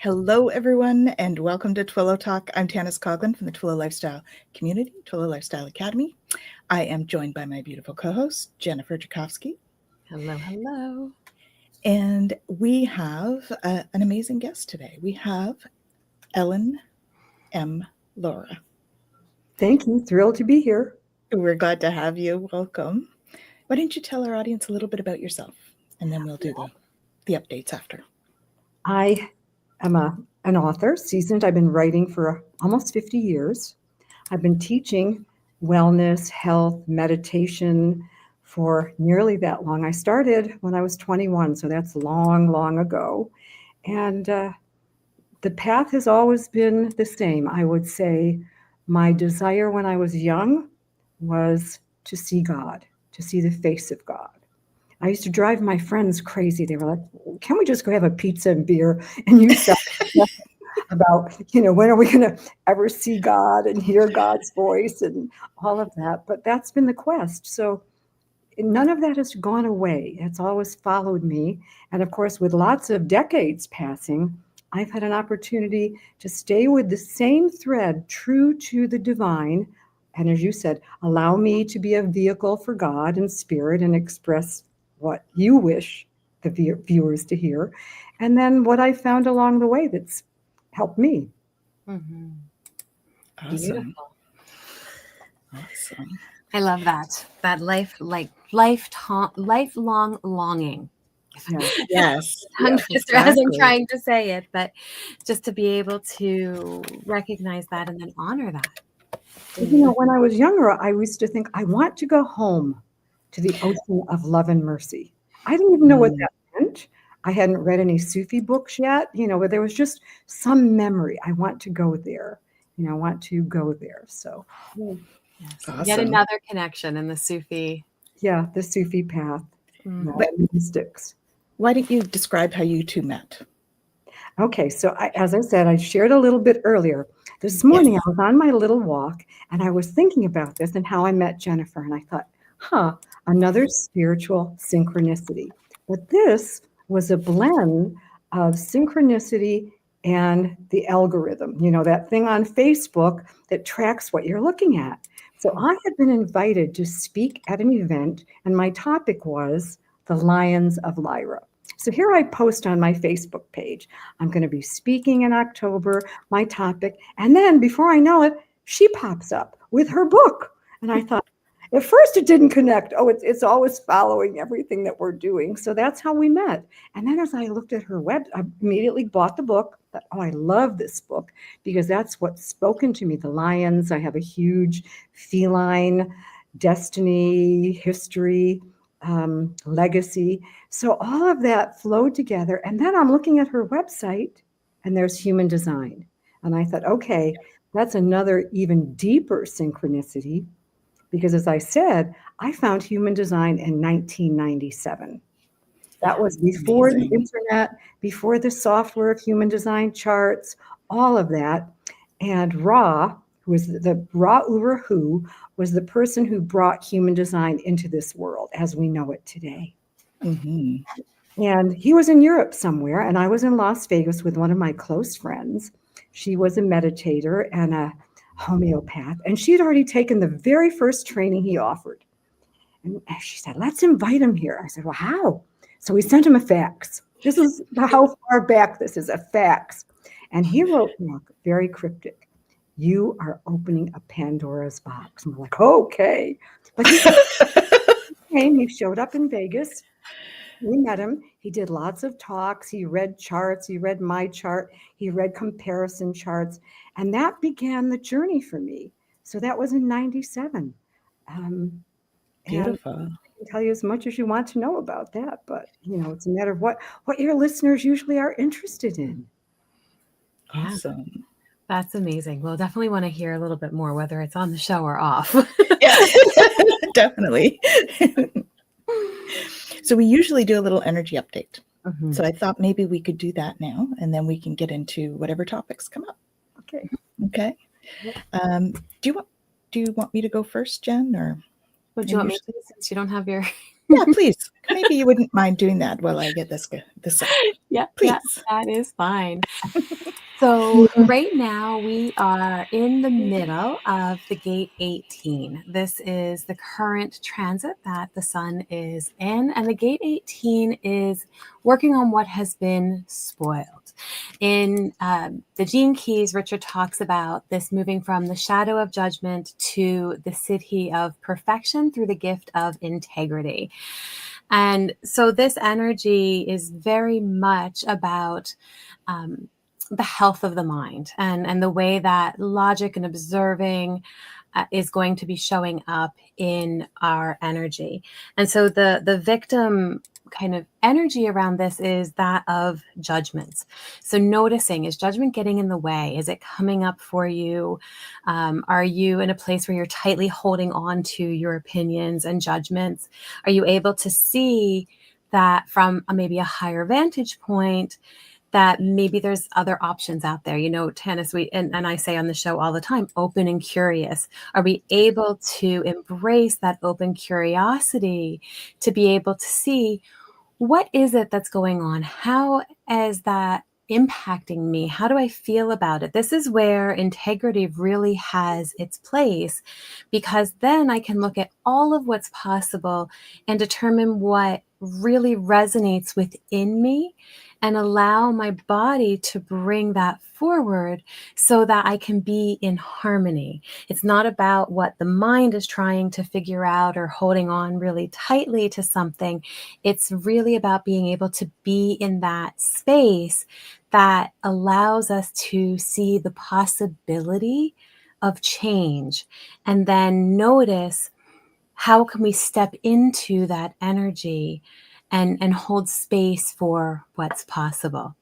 Hello, everyone, and welcome to Twillow Talk. I'm Tanys Coughlan from the Twillow Lifestyle Community, Twillow Lifestyle Academy. I am joined by my beautiful co-host, Jennifer Jurkofsky. Hello, hello. And we have an amazing guest today. We have Ellen M. Laura. Thank you. Thrilled to be here. We're glad to have you. Welcome. Why don't you tell our audience a little bit about yourself, and then we'll do the updates after. I am an author, seasoned. I've been writing for almost 50 years. I've been teaching wellness, health, meditation for nearly that long. I started when I was 21, so that's long, long ago. And the path has always been the same. I would say my desire when I was young was to see God, to see the face of God. I used to drive my friends crazy. They were like, "Can we just go have a pizza and beer?" And you said about, when are we going to ever see God and hear God's voice and all of that. But that's been the quest. So none of that has gone away. It's always followed me. And of course, with lots of decades passing, I've had an opportunity to stay with the same thread, true to the divine. And as you said, allow me to be a vehicle for God and spirit and express what you wish the viewers to hear. And then what I found along the way that's helped me. Mm-hmm. Awesome. Beautiful. Awesome. I love that lifelong longing. Yes. Tongue twister as I'm trying to say it, but just to be able to recognize that and then honor that. When I was younger, I used to think, I want to go home to the ocean of love and mercy. I didn't even know what that meant. I hadn't read any Sufi books yet, but there was just some memory. I want to go there. I want to go there. So, yes. Awesome. Yet another connection in the Sufi. Yeah, the Sufi path. Mystics. Why don't you describe how you two met? Okay, so as I said, I shared a little bit earlier. This morning, I was on my little walk, and I was thinking about this and how I met Jennifer, and I thought, another spiritual synchronicity. But this was a blend of synchronicity and the algorithm, that thing on Facebook that tracks what you're looking at. So I had been invited to speak at an event, and my topic was the Lions of Lyra. So here I post on my Facebook page, I'm going to be speaking in October, my topic. And then before I know it, she pops up with her book. And I thought, at first it didn't connect. It's always following everything that we're doing. So that's how we met. And then as I looked at her web, I immediately bought the book. Thought, I love this book because that's what's spoken to me. The lions, I have a huge feline destiny, history, legacy. So all of that flowed together. And then I'm looking at her website and there's human design. And I thought, okay, that's another even deeper synchronicity. Because as I said, I found human design in 1997. That was before the internet, before the software of human design charts, all of that. And Ra, who was the Ra Ura Hu, was the person who brought human design into this world as we know it today. Mm-hmm. And he was in Europe somewhere, and I was in Las Vegas with one of my close friends. She was a meditator and a homeopath, and she had already taken the very first training he offered. And she said, let's invite him here. I said, well, how? So we sent him a fax. This is how far back this is, a fax. And he wrote back, very cryptic, you are opening a Pandora's box. And we're like, okay. But he came, he showed up in Vegas. We met him. He did lots of talks. He read charts. He read my chart. He read comparison charts. And that began the journey for me. So that was in 97. Beautiful. And I can tell you as much as you want to know about that. But, it's a matter of what your listeners usually are interested in. Awesome. Yeah. That's amazing. We'll definitely want to hear a little bit more, whether it's on the show or off. Yeah, definitely. So we usually do a little energy update. Mm-hmm. So I thought maybe we could do that now, and then we can get into whatever topics come up. Okay. Do you want me to go first, Jen, or? Would you want me to, since you don't have your Yeah, please. Maybe you wouldn't mind doing that while I get this up. Yeah, Please. that is fine. So right now we are in the middle of the gate 18. This is the current transit that the sun is in, and the gate 18 is working on what has been spoiled. In the Gene Keys, Richard talks about this moving from the shadow of judgment to the city of perfection through the gift of integrity. And so this energy is very much about the health of the mind and the way that logic and observing is going to be showing up in our energy. And so the victim kind of energy around this is that of judgments. So noticing, is judgment getting in the way? Is it coming up for you? Are you in a place where you're tightly holding on to your opinions and judgments? Are you able to see that from maybe a higher vantage point, that maybe there's other options out there? You know, Tanys, and I say on the show all the time, open and curious. Are we able to embrace that open curiosity to be able to see what is it that's going on? How is that impacting me? How do I feel about it? This is where integrity really has its place, because then I can look at all of what's possible and determine what really resonates within me and allow my body to bring that forward so that I can be in harmony. It's not about what the mind is trying to figure out or holding on really tightly to something. It's really about being able to be in that space that allows us to see the possibility of change and then notice, how can we step into that energy and hold space for what's possible.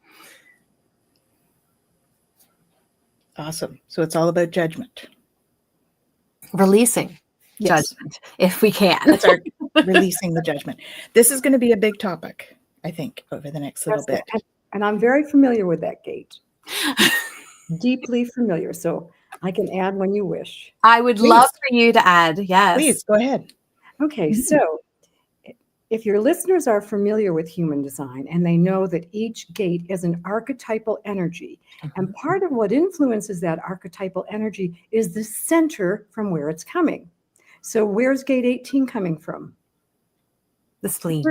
Awesome. So it's all about judgment. Releasing judgment, if we can. That's our releasing the judgment. This is going to be a big topic, I think, over the next little bit. And I'm very familiar with that gate. Deeply familiar. So I can add when you wish. I would love for you to add. Yes. Please, go ahead. Okay, so if your listeners are familiar with human design and they know that each gate is an archetypal energy, and part of what influences that archetypal energy is the center from where it's coming. So where's gate 18 coming from? The spleen.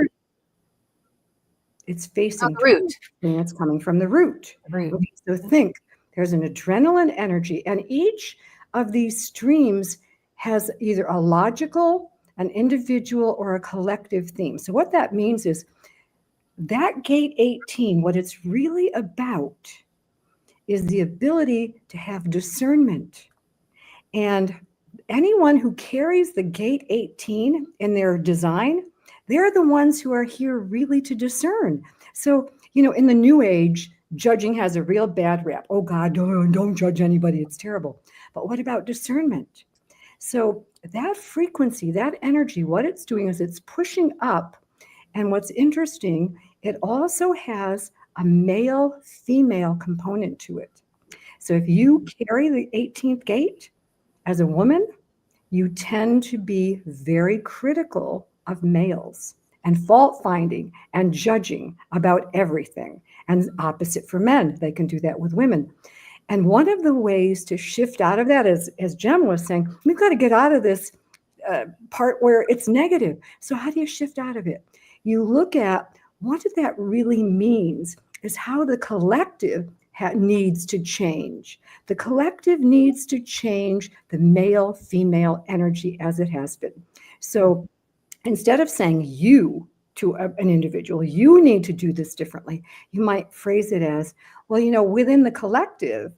It's facing the root. And it's coming from the root. Okay, so think, there's an adrenaline energy, and each of these streams has either a logical, an individual, or a collective theme. So what that means is that gate 18, what it's really about is the ability to have discernment. And anyone who carries the gate 18 in their design, they're the ones who are here really to discern. So, you know, in the new age, judging has a real bad rap. Oh God, don't judge anybody, it's terrible. But what about discernment? So that frequency, that energy, what it's doing is it's pushing up. And what's interesting, it also has a male-female component to it. So if you carry the 18th gate as a woman, you tend to be very critical of males and fault finding and judging about everything. And opposite for men, they can do that with women. And one of the ways to shift out of that, as Jem was saying, we've got to get out of this part where it's negative. So how do you shift out of it? You look at what that really means is how the collective needs to change. The collective needs to change the male-female energy as it has been. So instead of saying you to an individual, you need to do this differently, you might phrase it as, well, you know, within the collective,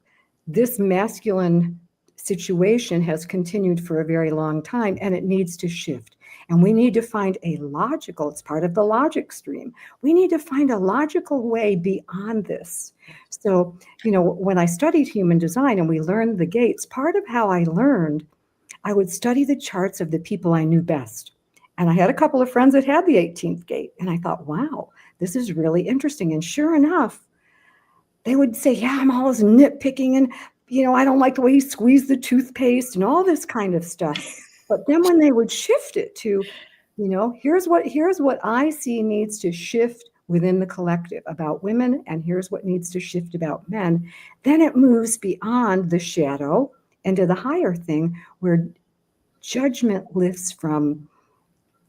this masculine situation has continued for a very long time and it needs to shift. And we need to find a logical, it's part of the logic stream. We need to find a logical way beyond this. So, you know, when I studied human design and we learned the gates, part of how I learned, I would study the charts of the people I knew best. And I had a couple of friends that had the 18th gate. And I thought, wow, this is really interesting. And sure enough, they would say, yeah, I'm always nitpicking and, you know, I don't like the way you squeeze the toothpaste and all this kind of stuff. But then when they would shift it to, Here's what I see needs to shift within the collective about women, and here's what needs to shift about men. Then it moves beyond the shadow into the higher thing where judgment lifts from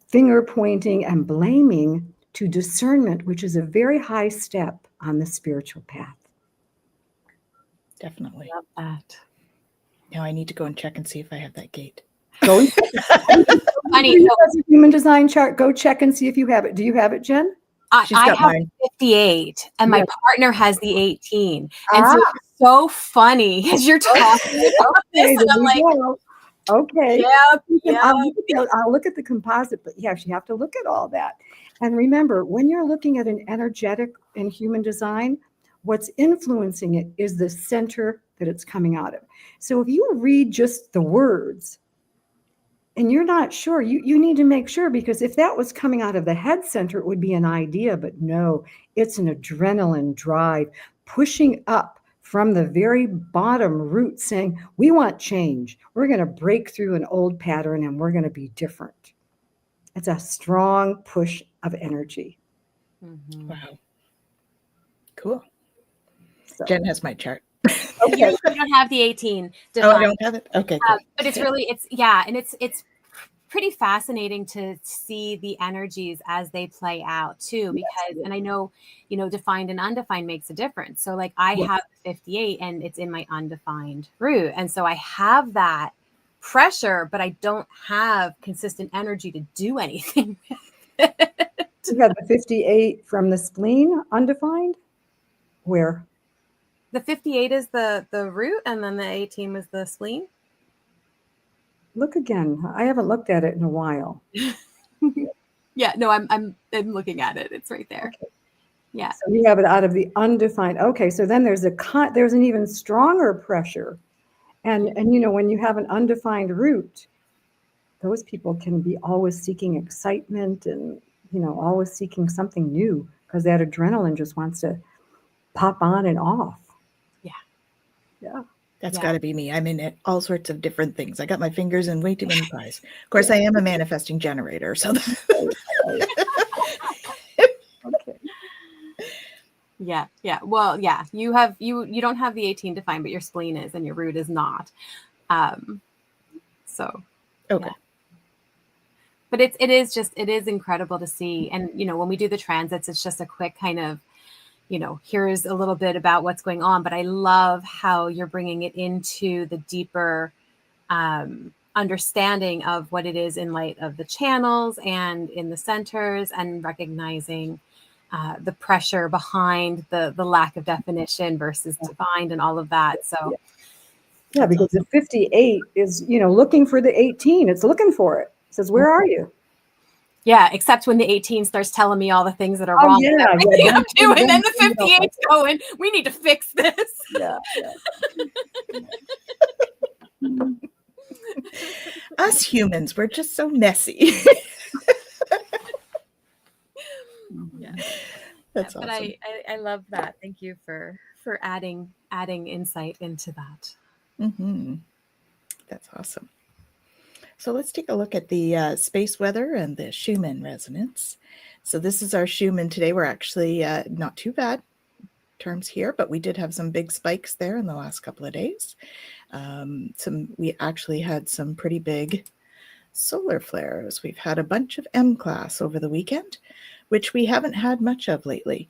finger pointing and blaming to discernment, which is a very high step on the spiritual path. Definitely. Love that. Now I need to go and check and see if I have that gate. Go and Funny. human design chart. Go check and see if you have it. Do you have it, Jen? I have mine. 58 and my partner has the 18. And so Ah. it's so funny as you're talking about this. And I'm like, okay. Yeah. I'll look at the composite, but yes, you have to look at all that. And remember, when you're looking at an energetic in human design, what's influencing it is the center that it's coming out of. So if you read just the words and you're not sure, you need to make sure, because if that was coming out of the head center, it would be an idea, but no, it's an adrenaline drive pushing up from the very bottom root saying, we want change. We're going to break through an old pattern and we're going to be different. It's a strong push of energy. Mm-hmm. Wow. Cool. So. Jen has my chart. Okay. You don't have the 18. Oh, I don't have it? Okay. Cool. But it's pretty fascinating to see the energies as they play out too, because, and I know, defined and undefined makes a difference. So like I have 58 and it's in my undefined root. And so I have that pressure, but I don't have consistent energy to do anything with it. You have the 58 from the spleen, undefined? Where? The 58 is the root, and then the 18 was the spleen. Look again. I haven't looked at it in a while. Yeah, no, I'm looking at it. It's right there. Okay. Yeah. So you have it out of the undefined. Okay, so then there's an even stronger pressure, and when you have an undefined root, those people can be always seeking excitement and always seeking something new, because that adrenaline just wants to pop on and off. Yeah. That's got to be me. I'm in all sorts of different things. I got my fingers in way too many pies. Of course, I am a manifesting generator. So. Okay. Yeah. Well, yeah. You don't have the 18 defined, but your spleen is, and your root is not. So. Okay. Yeah. But it is incredible to see, and when we do the transits, it's just a quick kind of. Here's a little bit about what's going on, but I love how you're bringing it into the deeper understanding of what it is in light of the channels and in the centers, and recognizing the pressure behind the lack of definition versus defined and all of that. So, yeah, because the 58 is, looking for the 18. It's looking for it. It says, where are you? Yeah, except when the 18 starts telling me all the things that are wrong. Yeah, I'm doing, then the 58's going, we need to fix this. Yeah. Us humans, we're just so messy. Yeah. That's awesome. But I love that. Thank you for adding insight into that. Mm-hmm. That's awesome. So let's take a look at the space weather and the Schumann resonance. So this is our Schumann today. We're actually not too bad terms here, but we did have some big spikes there in the last couple of days. We actually had some pretty big solar flares. We've had a bunch of M class over the weekend, which we haven't had much of lately.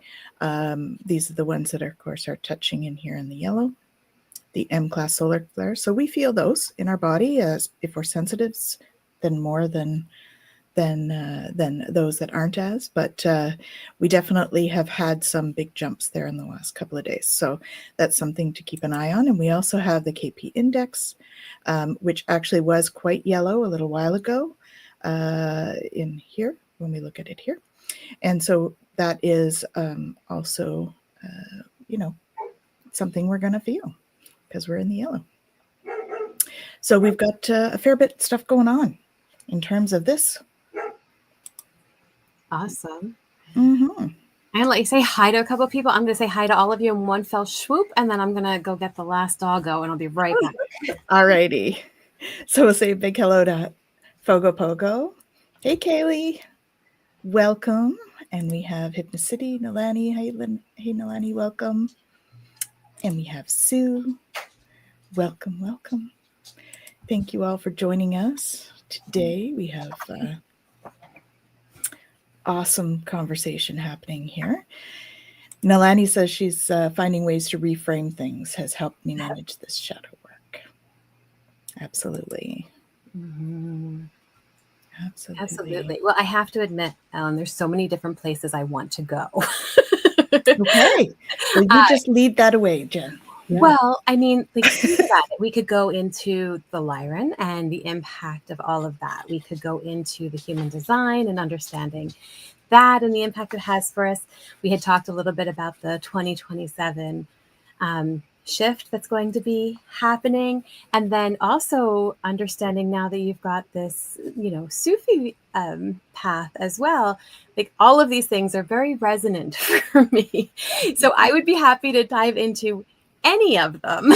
These are the ones that, of course, are touching in here in the yellow. The M-class solar flare. So we feel those in our body as if we're sensitives, then more than those that aren't as. But we definitely have had some big jumps there in the last couple of days. So that's something to keep an eye on. And we also have the KP index, which actually was quite yellow a little while ago in here when we look at it here. And so that is also, something we're going to feel, because we're in the yellow. So we've got a fair bit of stuff going on in terms of this. Awesome. Mm-hmm. And let you say hi to a couple of people. I'm going to say hi to all of you in one fell swoop, and then I'm going to go get the last doggo, and I'll be right back. All righty. So we'll say a big hello to Fogo Pogo, Hey, Kaylee. Welcome. And we have Hypnocity, Nalani. Hey, Nalani, welcome. And we have Sue. Welcome, welcome. Thank you all for joining us. Today we have awesome conversation happening here. Nalani says she's finding ways to reframe things has helped me manage this shadow work. Absolutely. Mm-hmm. Absolutely. Well, I have to admit, Ellen, there's so many different places I want to go. Okay. Well, you just lead that away, Jen. Yeah. Well, I mean, like, think about it. We could go into the Lyran and the impact of all of that. We could go into the human design and understanding that and the impact it has for us. We had talked a little bit about the 2027 shift that's going to be happening. And then also understanding now that you've got this, Sufi path as well. Like, all of these things are very resonant for me. So I would be happy to dive into any of them.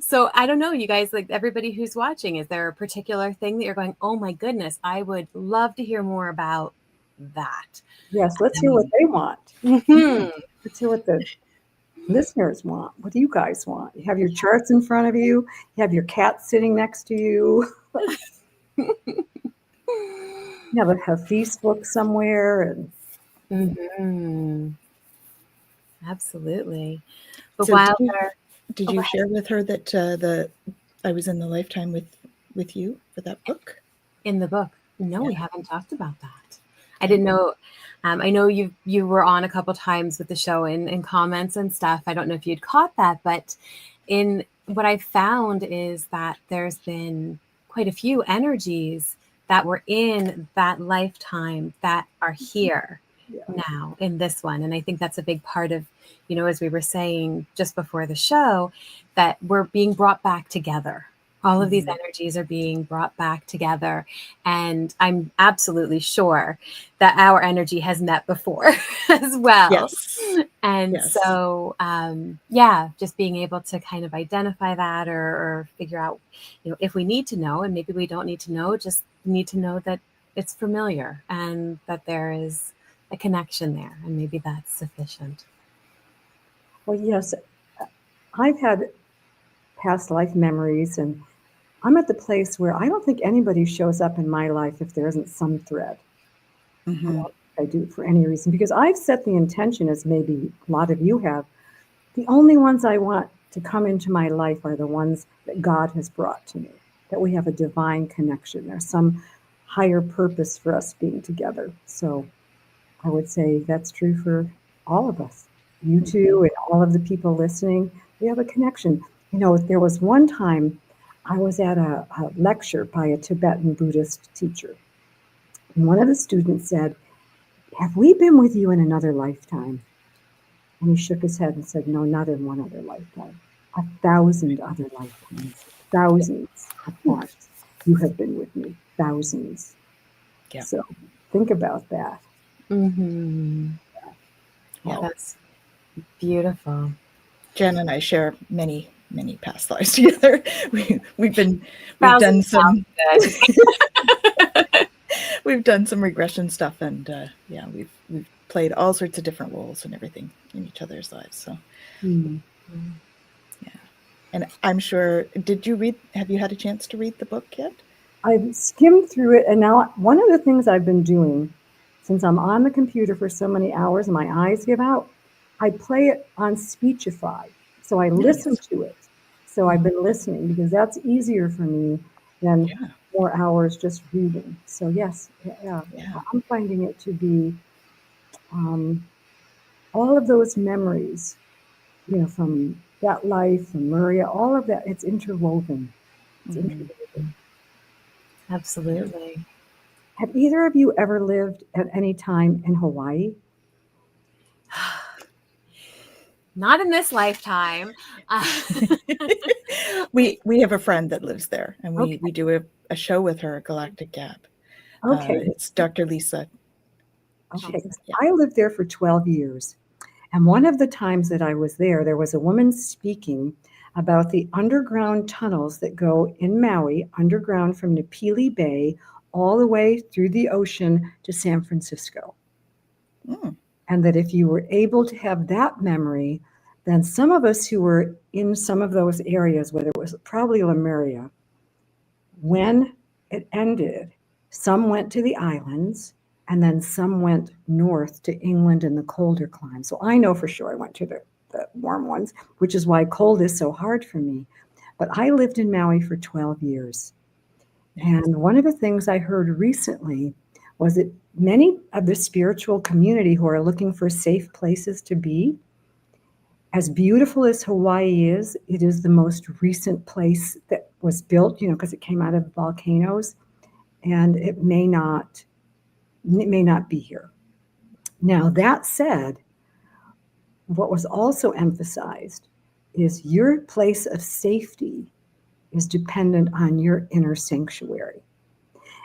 So I don't know, you guys, like, everybody who's watching, is there a particular thing that you're going, oh my goodness, I would love to hear more about that? Yes, let's hear what they want. Mm-hmm. Let's hear what the listeners want. What do you guys want? You have your charts in front of you. You have your cat sitting next to you. You have a Hafiz book somewhere. And Mm-hmm. Absolutely. But So while did you share with her that I was in the lifetime with you for that book? In the book, no, we haven't talked about that. I didn't know. I know you were on a couple times with the show in comments and stuff. I don't know if you'd caught that, but in what I found is that there's been quite a few energies that were in that lifetime that are here now in this one. And I think that's a big part of, as we were saying just before the show, that we're being brought back together. All of these energies are being brought back together. And I'm absolutely sure that our energy has met before as well. Yes. And Yes. so, just being able to kind of identify that or figure out, if we need to know, and maybe we don't need to know, just need to know that it's familiar and that there is a connection there. And maybe that's sufficient. Well, yes, I've had past life memories, and I'm at the place where I don't think anybody shows up in my life if there isn't some thread. Mm-hmm. I do for any reason, because I've set the intention, as maybe a lot of you have, the only ones I want to come into my life are the ones that God has brought to me, that we have a divine connection. There's some higher purpose for us being together. So I would say that's true for all of us. You too, and all of the people listening, we have a connection. There was one time I was at a lecture by a Tibetan Buddhist teacher. And one of the students said, have we been with you in another lifetime? And he shook his head and said, no, not in one other lifetime. 1,000 other lifetimes, thousands of times you have been with me, thousands. Yeah. So think about that. Mm-hmm. Yeah, that's beautiful. Jen and I share many past lives together. We've done some we've done some regression stuff, and we've played all sorts of different roles and everything in each other's lives. So yeah, and I'm sure. Have you had a chance to read the book yet? I've skimmed through it, and now one of the things I've been doing, since I'm on the computer for so many hours and my eyes give out, I play it on Speechify. So I listen to it. So I've been listening, because that's easier for me than 4 hours just reading. So yes, I'm finding it to be all of those memories, from that life, from Maria, all of that, it's interwoven. It's interwoven. Absolutely. Have either of you ever lived at any time in Hawaii? Not in this lifetime. We have a friend that lives there, and we do a show with her, Galactic Gap. Okay. It's Dr. Lisa. Okay. I lived there for 12 years. And one of the times that I was there was a woman speaking about the underground tunnels that go in Maui, underground from Napili Bay, all the way through the ocean to San Francisco. Mm. And that if you were able to have that memory, then some of us who were in some of those areas, whether it was probably Lemuria, when it ended, some went to the islands and then some went north to England and the colder climes. So I know for sure I went to the warm ones, which is why cold is so hard for me. But I lived in Maui for 12 years. And one of the things I heard recently was that many of the spiritual community who are looking for safe places to be, as beautiful as Hawaii is, it is the most recent place that was built, because it came out of volcanoes, and it may not be here. Now, that said, what was also emphasized is your place of safety is dependent on your inner sanctuary.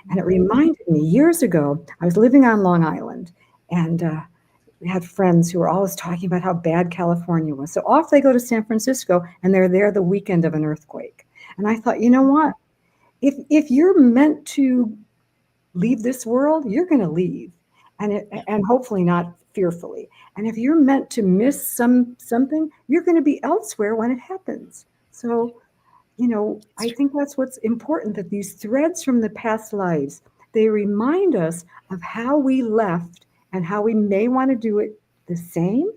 And it reminded me, years ago, I was living on Long Island, and we had friends who were always talking about how bad California was. So off they go to San Francisco, and they're there the weekend of an earthquake. And I thought, you know what? If you're meant to leave this world, you're going to leave, and hopefully not fearfully. And if you're meant to miss something, you're going to be elsewhere when it happens. So, I think that's what's important, that these threads from the past lives, they remind us of how we left and how we may want to do it the same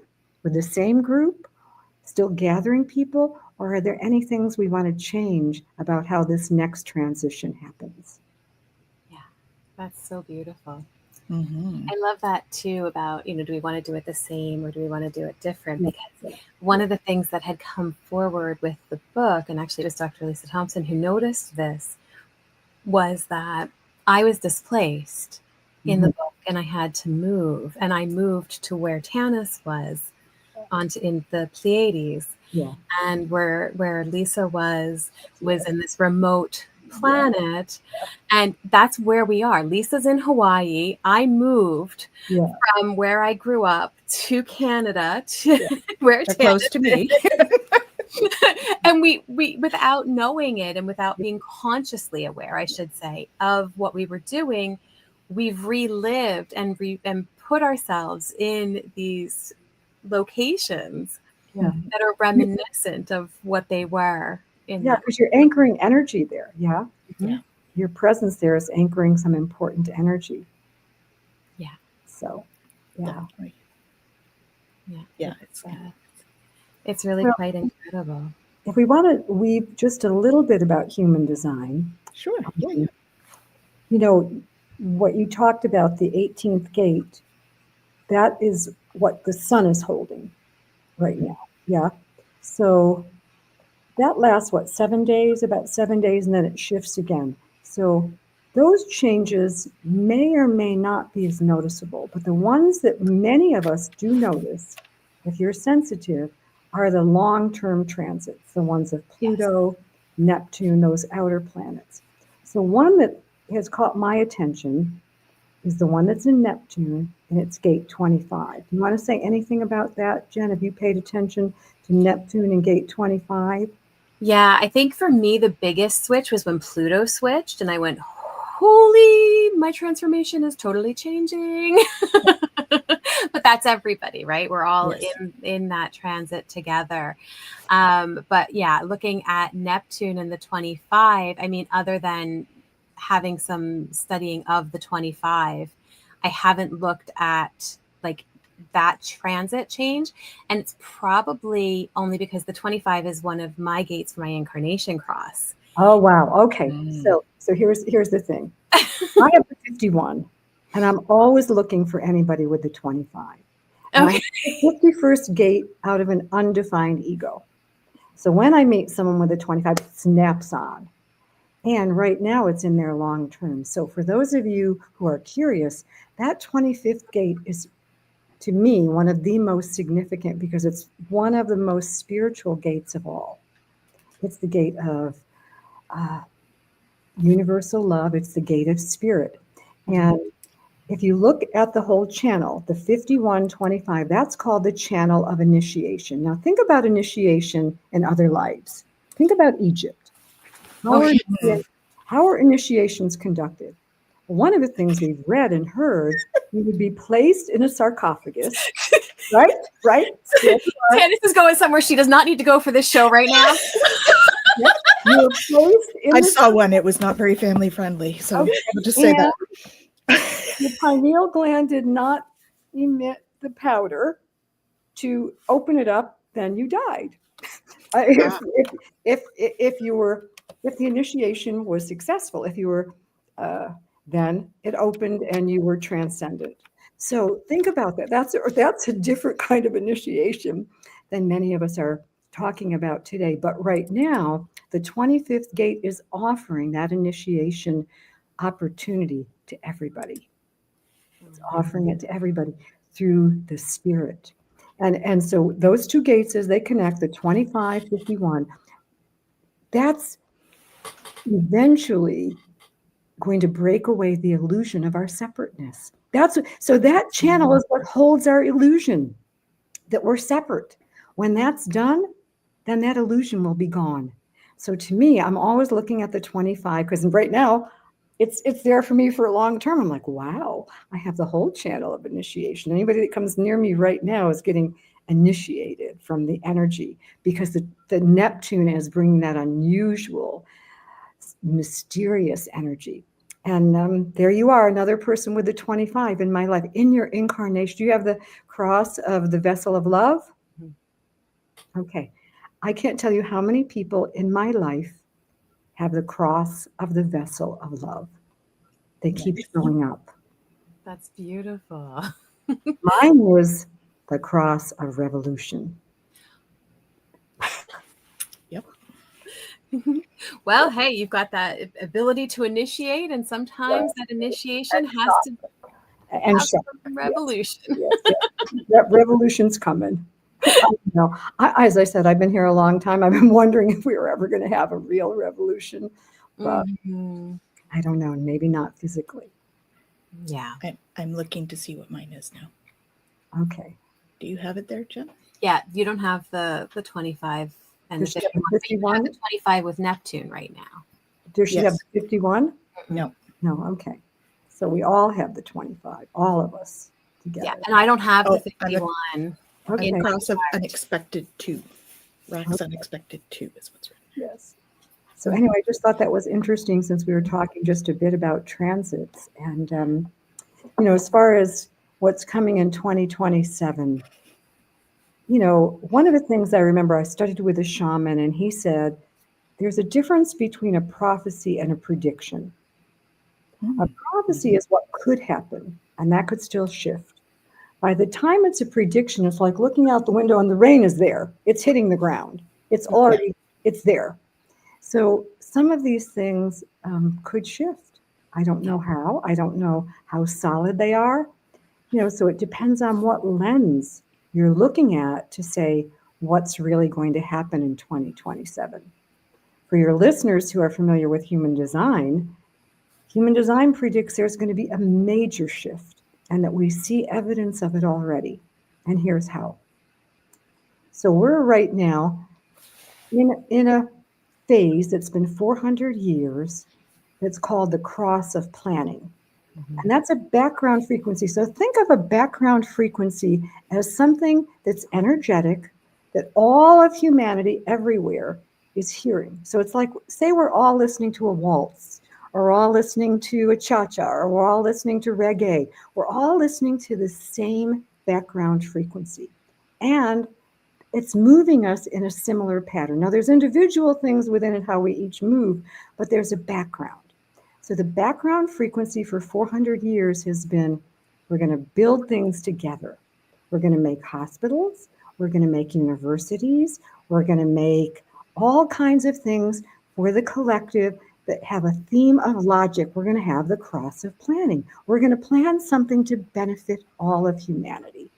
with the same group, still gathering people, or are there any things we want to change about how this next transition happens? Yeah, that's so beautiful. Mm-hmm. I love that too about, do we want to do it the same or do we want to do it different? Because one of the things that had come forward with the book, and actually it was Dr. Lisa Thompson who noticed this, was that I was displaced in the book and I had to move. And I moved to where Tanys was in the Pleiades. Yeah. And where Lisa was in this remote planet, and that's where we are. Lisa's in Hawaii. I moved from where I grew up to Canada to where They're close to me. And we without knowing it and without being consciously aware, I should say, of what we were doing, we've relived and put ourselves in these locations that are reminiscent of what they were. Because you're anchoring energy there. Yeah. Yeah. Your presence there is anchoring some important energy. Yeah. So, yeah. Definitely. Yeah. It's really quite incredible. If we want to weave just a little bit about human design. Sure. Yeah. What you talked about, the 18th gate, that is what the sun is holding right now. Yeah. So that lasts, 7 days, about 7 days, and then it shifts again. So those changes may or may not be as noticeable, but the ones that many of us do notice, if you're sensitive, are the long-term transits, the ones of Pluto, Neptune, those outer planets. So one that has caught my attention is the one that's in Neptune, and it's gate 25. Do you want to say anything about that, Jen? Have you paid attention to Neptune and gate 25? Yeah, I think for me, the biggest switch was when Pluto switched, and I went, holy, my transformation is totally changing. But that's everybody, right? We're all in that transit together. But yeah, looking at Neptune and the 25, I mean, other than having some studying of the 25, I haven't looked at that transit change. And it's probably only because the 25 is one of my gates for my incarnation cross. Oh, wow. Okay. So here's the thing. I have the 51, and I'm always looking for anybody with the 25. And I have the 51st gate out of an undefined ego. So when I meet someone with a 25, it snaps on. And right now it's in their long term. So for those of you who are curious, that 25th gate is, to me, one of the most significant because it's one of the most spiritual gates of all. It's the gate of universal love. It's the gate of spirit. And if you look at the whole channel, the 5125, that's called the channel of initiation. Now think about initiation in other lives. Think about Egypt. How are initiations conducted? One of the things we've read and heard, you would be placed in a sarcophagus, right? Right? Still are. Tanys is going somewhere she does not need to go for this show right now. Yep. You were placed in I the saw one. It was not very family friendly. So Okay. I'll just say that. The pineal gland did not emit the powder to open it up, then you died. If the initiation was successful, if you were, then it opened and you were transcendent. So think about that. That's a different kind of initiation than many of us are talking about today. But right now, the 25th gate is offering that initiation opportunity to everybody. It's offering it to everybody through the spirit. And so those two gates, as they connect, the 25, 51, that's eventually going to break away the illusion of our separateness. So that channel is what holds our illusion that we're separate. When that's done, then that illusion will be gone. So to me, I'm always looking at the 25, because right now it's there for me for a long term. I'm like, wow, I have the whole channel of initiation. Anybody that comes near me right now is getting initiated from the energy, because the Neptune is bringing that unusual, mysterious energy. And there you are, another person with the 25 in my life. In your incarnation, do you have the cross of the vessel of love? Okay. I can't tell you how many people in my life have the cross of the vessel of love. They keep showing up. That's beautiful. Mine was the cross of revolution. Yep. Well, hey, you've got that ability to initiate, and sometimes that initiation has to And have some revolution. yes. That revolution's coming. As I said, I've been here a long time. I've been wondering if we were ever going to have a real revolution, but I don't know. Maybe not physically. Yeah. I'm looking to see what mine is now. Okay. Do you have it there, Jen? Yeah, you don't have the 25 and the Does she have 51. the But you have 51? the 25 with Neptune right now. Does she have Yes. the 51? No. No. Okay. So we all have the 25, all of us together. Yeah, and I don't have Oh, the 51. Okay. And cross of unexpected 2. Rack's unexpected 2 is what's written. Yes. So anyway, I just thought that was interesting, since we were talking just a bit about transits. And, as far as what's coming in 2027, one of the things I remember, I studied with a shaman, and he said, there's a difference between a prophecy and a prediction. A prophecy is what could happen, and that could still shift. By the time it's a prediction, it's like looking out the window and the rain is there. It's hitting the ground. It's there. So some of these things could shift. I don't know how. I don't know how solid they are. So it depends on what lens you're looking at to say what's really going to happen in 2027. For your listeners who are familiar with human design predicts there's going to be a major shift, and that we see evidence of it already. And here's how. So we're right now in a phase that's been 400 years that's called the cross of planning. And that's a background frequency. So think of a background frequency as something that's energetic, that all of humanity everywhere is hearing. So it's like, say we're all listening to a waltz, or we're all listening to a cha-cha, or we're all listening to reggae. We're all listening to the same background frequency. And it's moving us in a similar pattern. Now, there's individual things within it, how we each move, but there's a background. So the background frequency for 400 years has been, we're going to build things together. We're going to make hospitals. We're going to make universities. We're going to make all kinds of things for the collective that have a theme of logic. We're going to have the cross of planning. We're going to plan something to benefit all of humanity.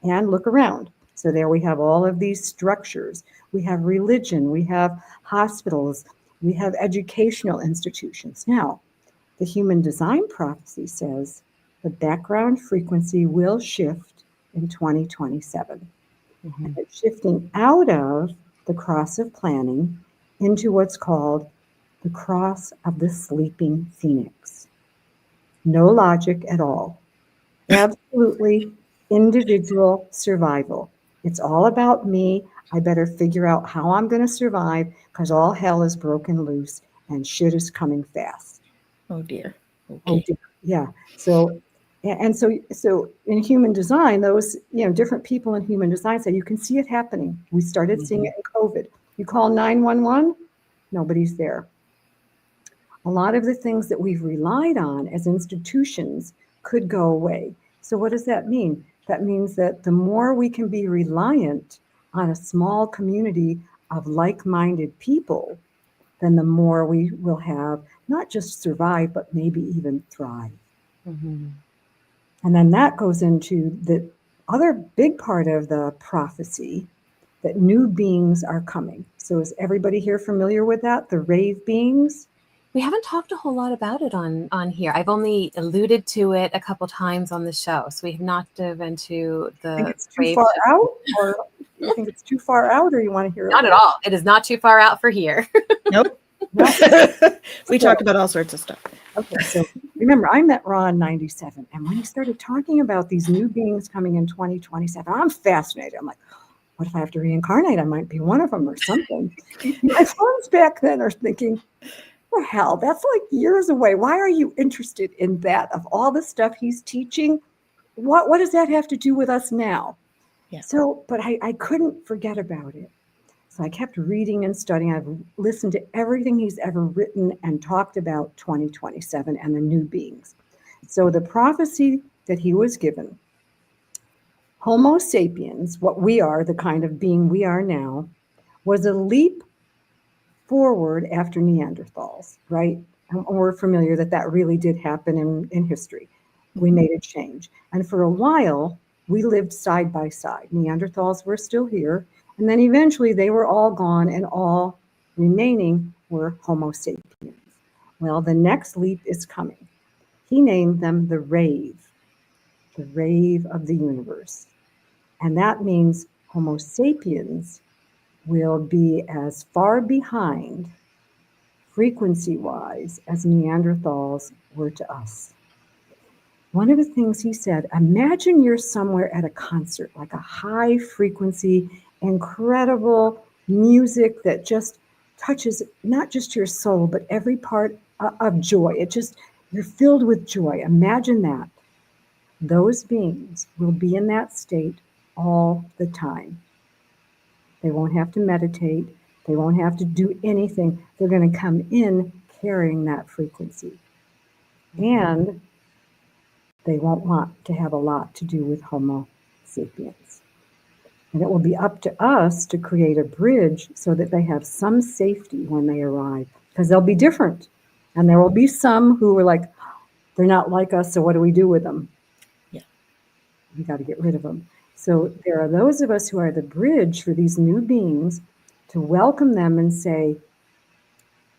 And look around. So there we have all of these structures. We have religion. We have hospitals. We have educational institutions. Now, the human design prophecy says the background frequency will shift in 2027. And it's shifting out of the cross of planning into what's called the cross of the sleeping phoenix. No logic at all. Absolutely individual survival. It's all about me. I better figure out how I'm going to survive because all hell is broken loose and shit is coming fast. Oh dear. Oh, Okay. yeah. So, and so in human design, those, different people in human design say you can see it happening. We started seeing it in COVID. You call 911, nobody's there. A lot of the things that we've relied on as institutions could go away. So, what does that mean? That means that the more we can be reliant on a small community of like minded people, then the more we will have not just survive, but maybe even thrive. Mm-hmm. And then that goes into the other big part of the prophecy that new beings are coming. So, is everybody here familiar with that? The rave beings? We haven't talked a whole lot about it on here. I've only alluded to it a couple times on the show, so we have not dove into the. Think it's too far out, or you think it's too far out, or you want to hear it? Not at all. It is not too far out for here. Nope. No. We talked about all sorts of stuff. Okay, so remember, I met Ron in '97, and when he started talking about these new beings coming in 2027, I'm fascinated. I'm like, what if I have to reincarnate? I might be one of them or something. My friends back then are thinking, the hell, that's like years away. Why are you interested in that? Of all the stuff he's teaching, what does that have to do with us now? Yeah. So, but I couldn't forget about it. So I kept reading and studying. I've listened to everything he's ever written and talked about 2027 and the new beings. So the prophecy that he was given, Homo sapiens, what we are, the kind of being we are now, was a leap forward after Neanderthals, right? And we're familiar that really did happen in history. We made a change. And for a while, we lived side by side. Neanderthals were still here. And then eventually they were all gone, and all remaining were Homo sapiens. Well, the next leap is coming. He named them the rave of the universe. And that means Homo sapiens will be as far behind frequency-wise as Neanderthals were to us. One of the things he said, imagine you're somewhere at a concert, like a high frequency, incredible music that just touches not just your soul, but every part of joy. You're filled with joy. Imagine that. Those beings will be in that state all the time. They won't have to meditate. They won't have to do anything. They're going to come in carrying that frequency. And they won't want to have a lot to do with Homo sapiens. And it will be up to us to create a bridge so that they have some safety when they arrive, because they'll be different. And there will be some who are like, they're not like us, so what do we do with them? Yeah. We got to get rid of them. So there are those of us who are the bridge for these new beings to welcome them and say,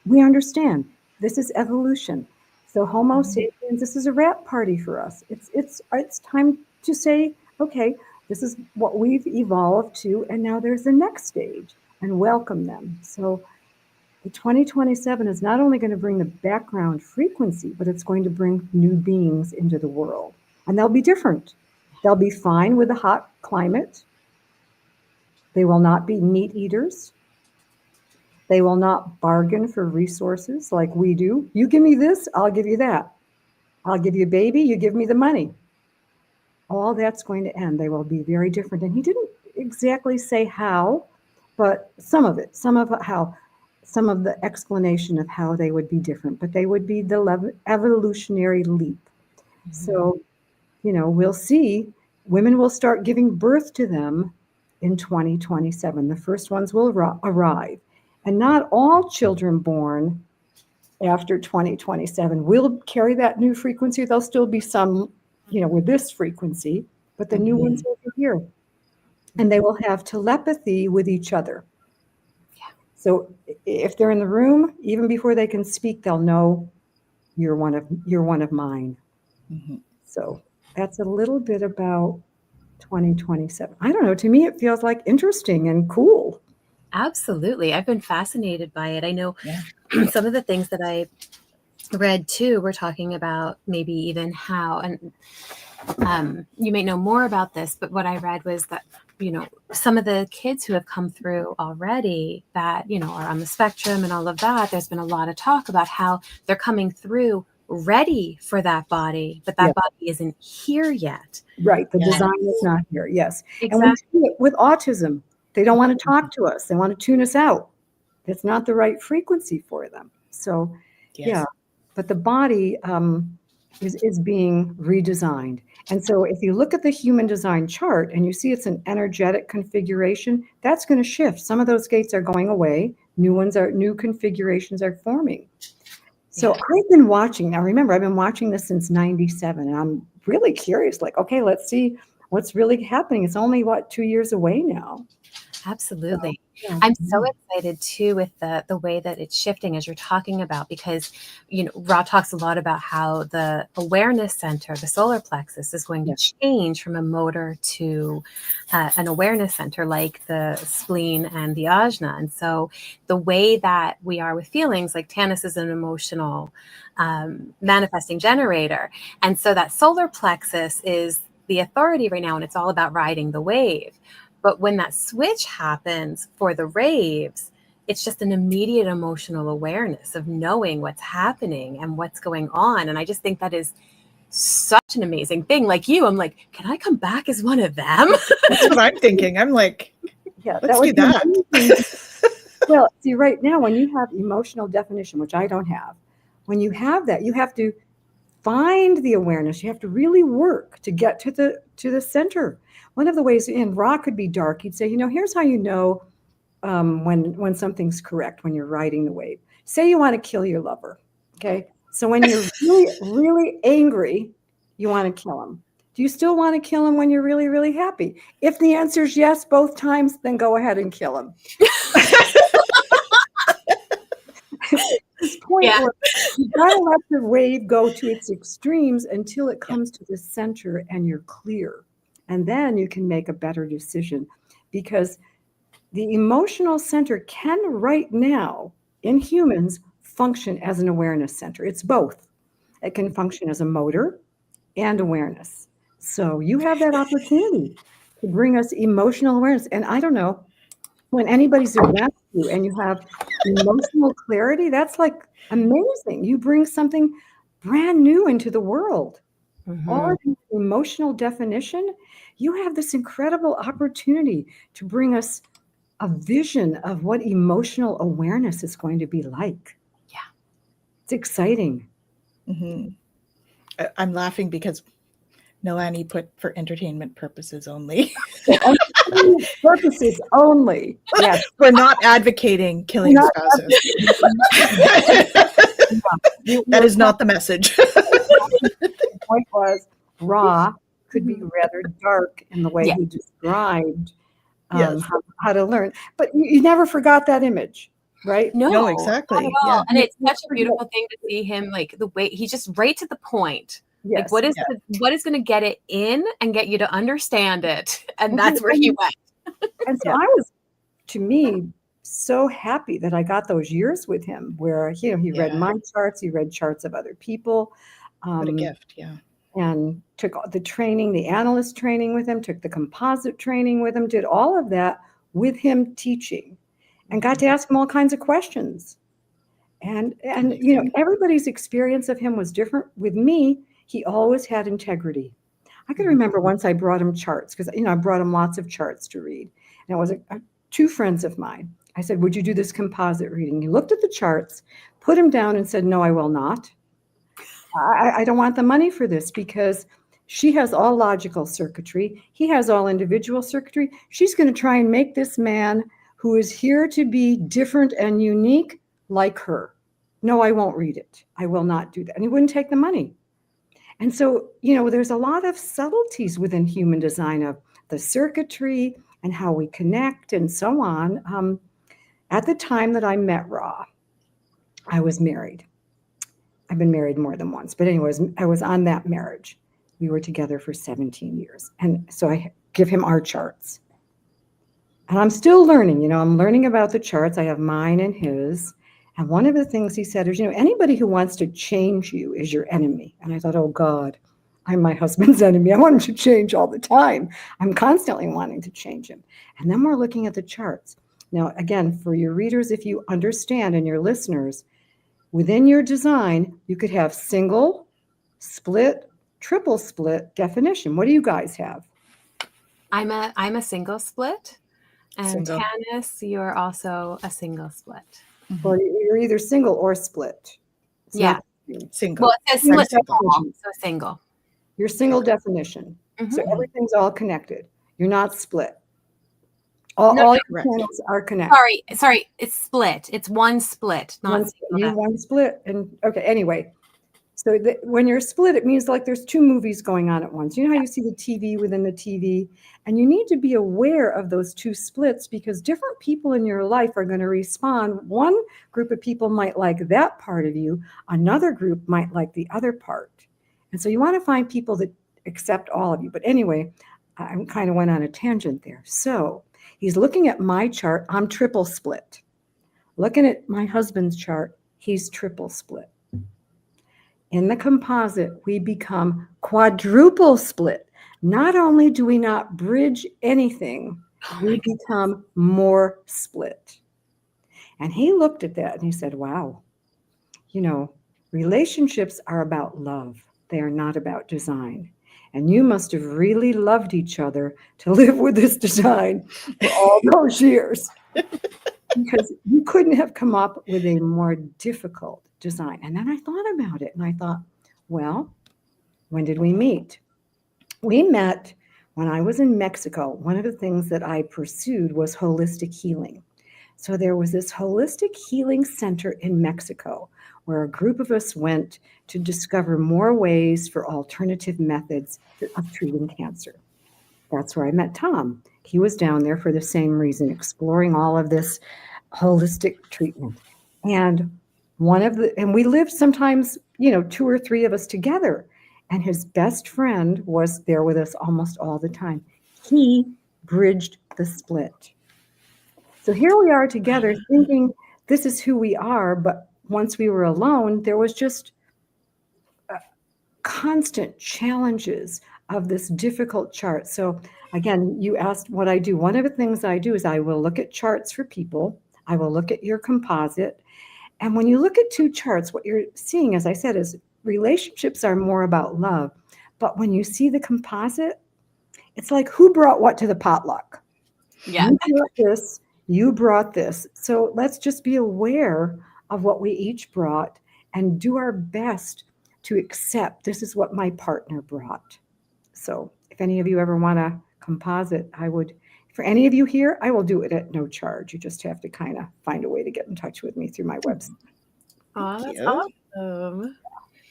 we understand, this is evolution. So Homo sapiens, this is a rap party for us. It's time to say, okay, this is what we've evolved to, and now there's the next stage, and welcome them. So the 2027 is not only going to bring the background frequency, but it's going to bring new beings into the world. And they'll be different. They'll be fine with the hot climate. They will not be meat eaters. They will not bargain for resources like we do. You give me this, I'll give you that. I'll give you a baby, you give me the money. All that's going to end. They will be very different. And he didn't exactly say how, but some of the explanation of how they would be different, but they would be the evolutionary leap. Mm-hmm. So, we'll see. Women will start giving birth to them in 2027. The first ones will arrive. And not all children born after 2027 will carry that new frequency. There'll still be some, with this frequency, but the new ones will be here. And they will have telepathy with each other. Yeah. So if they're in the room, even before they can speak, they'll know you're one of mine. Mm-hmm. So that's a little bit about 2027. I don't know. To me, it feels like interesting and cool. Absolutely. I've been fascinated by it. I know some of the things that I read too, we're talking about maybe even how, and you may know more about this, but what I read was that, some of the kids who have come through already that, are on the spectrum and all of that, there's been a lot of talk about how they're coming through ready for that body, but that body isn't here yet. Right. The design is not here. Yes. Exactly. And we see it with autism. They don't want to talk to us. They want to tune us out. It's not the right frequency for them. So, but the body is being redesigned. And so if you look at the human design chart and you see it's an energetic configuration, that's going to shift. Some of those gates are going away. New configurations are forming. So I've been watching. Now, remember, I've been watching this since 97, and I'm really curious, like, okay, let's see what's really happening. It's only, 2 years away now. Absolutely. I'm so excited too with the way that it's shifting as you're talking about, because, Ra talks a lot about how the awareness center, the solar plexus, is going to change from a motor to an awareness center like the spleen and the ajna. And so the way that we are with feelings, like Tanys is an emotional manifesting generator. And so that solar plexus is the authority right now, and it's all about riding the wave. But when that switch happens for the raves, it's just an immediate emotional awareness of knowing what's happening and what's going on. And I just think that is such an amazing thing. Like you, I'm like, can I come back as one of them? That's what I'm thinking. I'm like, let's do that. Well, see, right now, when you have emotional definition, which I don't have, when you have that, you have to find the awareness. You have to really work to get to the center. One of the ways, and Ra could be dark, he'd say, here's how you know when something's correct, when you're riding the wave. Say you want to kill your lover, okay? So when you're really, really angry, you want to kill him. Do you still want to kill him when you're really, really happy? If the answer is yes both times, then go ahead and kill him. This point where you've got to let the wave go to its extremes until it comes to the center and you're clear. And then you can make a better decision, because the emotional center can right now in humans function as an awareness center. It's both. It can function as a motor and awareness. So you have that opportunity to bring us emotional awareness. And I don't know, when anybody's around you and you have emotional clarity, that's like amazing. You bring something brand new into the world. All of the emotional definition, you have this incredible opportunity to bring us a vision of what emotional awareness is going to be like. Yeah. It's exciting. I'm laughing because Nalani put for entertainment purposes only. Purposes only. Yes. We're not advocating killing spouses. That is not the message. The point was, Ra could be rather dark in the way he described how to learn. But you never forgot that image, right? No, exactly. Not at all. And it's such a beautiful thing to see him, like the way he's just right to the point. Yes. Like what is going to get it in and get you to understand it? And that's where he went. And so I was, to me, so happy that I got those years with him where, he read my charts, he read charts of other people. What a gift, And took the training, the analyst training with him, took the composite training with him, did all of that with him teaching, and got to ask him all kinds of questions. And everybody's experience of him was different. With me, he always had integrity. I can remember once I brought him charts, because I brought him lots of charts to read. And it was two friends of mine. I said, would you do this composite reading? He looked at the charts, put him down and said, no, I will not. I don't want the money for this, because she has all logical circuitry. He has all individual circuitry. She's going to try and make this man who is here to be different and unique like her. No, I won't read it. I will not do that. And he wouldn't take the money. And so, there's a lot of subtleties within human design of the circuitry and how we connect and so on. At the time that I met Ra, I was married. I've been married more than once, but anyways, I was on that marriage. We were together for 17 years. And so I give him our charts. And I'm still learning, I'm learning about the charts. I have mine and his. And one of the things he said is, anybody who wants to change you is your enemy. And I thought, oh God, I'm my husband's enemy. I want him to change all the time. I'm constantly wanting to change him. And then we're looking at the charts. Now, again, for your readers, if you understand, and your listeners, within your design, you could have single, split, triple split definition. What do you guys have? I'm a single split, and Single. Tanys, you're also a single split. Well, you're either single or split. It's Yeah. not the same. Single. Well, it says split Single. all, so single. Your single definition. Mhm. So everything's all connected. You're not split. All No, your correct. channels are connected. Sorry, it's split. It's one split, not single. One split. And okay, anyway. So when you're split, it means like there's two movies going on at once. You know how you see the TV within the TV? And you need to be aware of those two splits, because different people in your life are going to respond. One group of people might like that part of you. Another group might like the other part. And so you want to find people that accept all of you. But anyway, I kind of went on a tangent there. So he's looking at my chart. I'm triple split. Looking at my husband's chart, he's triple split. In the composite, we become quadruple split. Not only do we not bridge anything, we become more split. And he looked at that and he said, wow, relationships are about love. They are not about design. And you must have really loved each other to live with this design for all those years. Because you couldn't have come up with a more difficult design. And then I thought about it and I thought, well, when did we meet? We met when I was in Mexico. One of the things that I pursued was holistic healing. So there was this holistic healing center in Mexico where a group of us went to discover more ways for alternative methods of treating cancer. That's where I met Tom. He was down there for the same reason, exploring all of this holistic treatment. And we lived sometimes, 2 or 3 of us together. And his best friend was there with us almost all the time. He bridged the split. So here we are together thinking this is who we are. But once we were alone, there was just constant challenges of this difficult chart. So again, you asked what I do. One of the things I do is I will look at charts for people. I will look at your composite. And when you look at 2 charts, what you're seeing, as I said, is relationships are more about love. But when you see the composite, it's like who brought what to the potluck? Yeah. You brought this, you brought this. So let's just be aware of what we each brought and do our best to accept this is what my partner brought. So if any of you ever want a composite, for any of you here, I will do it at no charge. You just have to kind of find a way to get in touch with me through my website. Oh, that's you. awesome.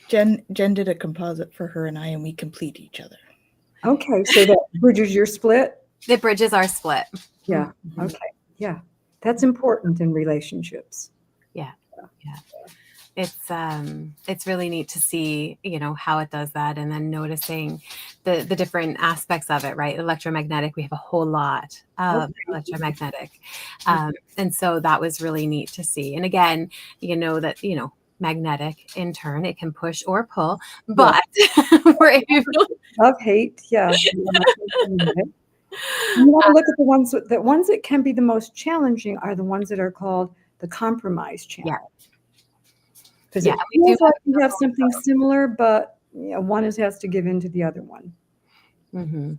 Jen did a composite for her and I, and we complete each other. Okay, so that bridges your split? It bridges our split. Yeah, okay, yeah. That's important in relationships. Yeah. It's really neat to see, how it does that, and then noticing the different aspects of it, right? Electromagnetic, we have a whole lot of electromagnetic. And so that was really neat to see. And again, that, magnetic in turn, it can push or pull, but we're able. Love, hate, yeah. You want to look at the ones that can be the most challenging are the ones that are called the compromise channel. Yeah. Because it feels like you have something similar, but one has to give in to the other one. Mm-hmm.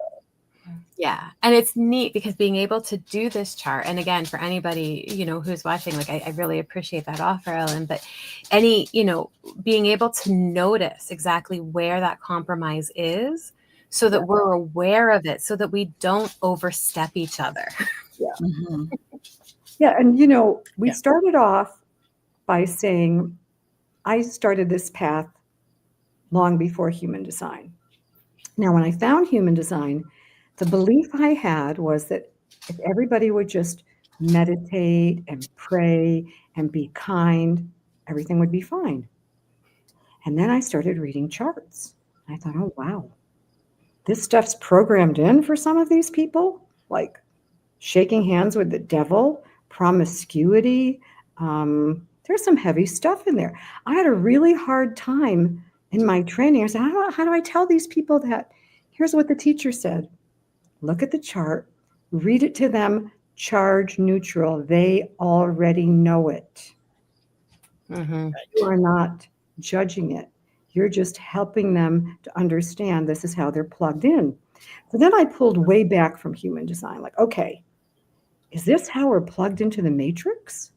Yeah. And it's neat because being able to do this chart, and again, for anybody, who's watching, like, I really appreciate that offer, Ellen, but being able to notice exactly where that compromise is so that we're aware of it, so that we don't overstep each other. Yeah. Mm-hmm. Yeah. And, we started off by saying, I started this path long before human design. Now, when I found human design, the belief I had was that if everybody would just meditate and pray and be kind, everything would be fine. And then I started reading charts. I thought, oh, wow, this stuff's programmed in for some of these people, like shaking hands with the devil, promiscuity, there's some heavy stuff in there. I had a really hard time in my training. I said, how do I tell these people that? Here's what the teacher said. Look at the chart, read it to them, charge neutral. They already know it. Mm-hmm. You are not judging it. You're just helping them to understand this is how they're plugged in. So then I pulled way back from human design, like, okay, is this how we're plugged into the matrix?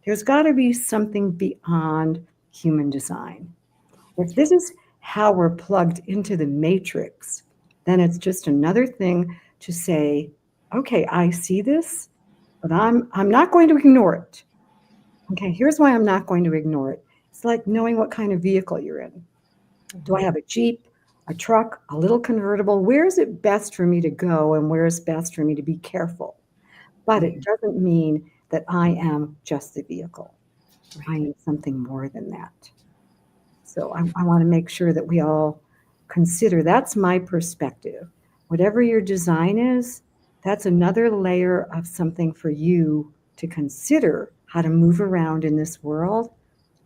There's got to be something beyond human design. If this is how we're plugged into the matrix, then it's just another thing to say, okay, I see this, but I'm not going to ignore it. Okay, here's why I'm not going to ignore it. It's like knowing what kind of vehicle you're in. Do I have a Jeep, a truck, a little convertible? Where is it best for me to go and where is best for me to be careful? But it doesn't mean that I am just the vehicle. I am something more than that. So I want to make sure that we all consider that's my perspective. Whatever your design is, that's another layer of something for you to consider how to move around in this world,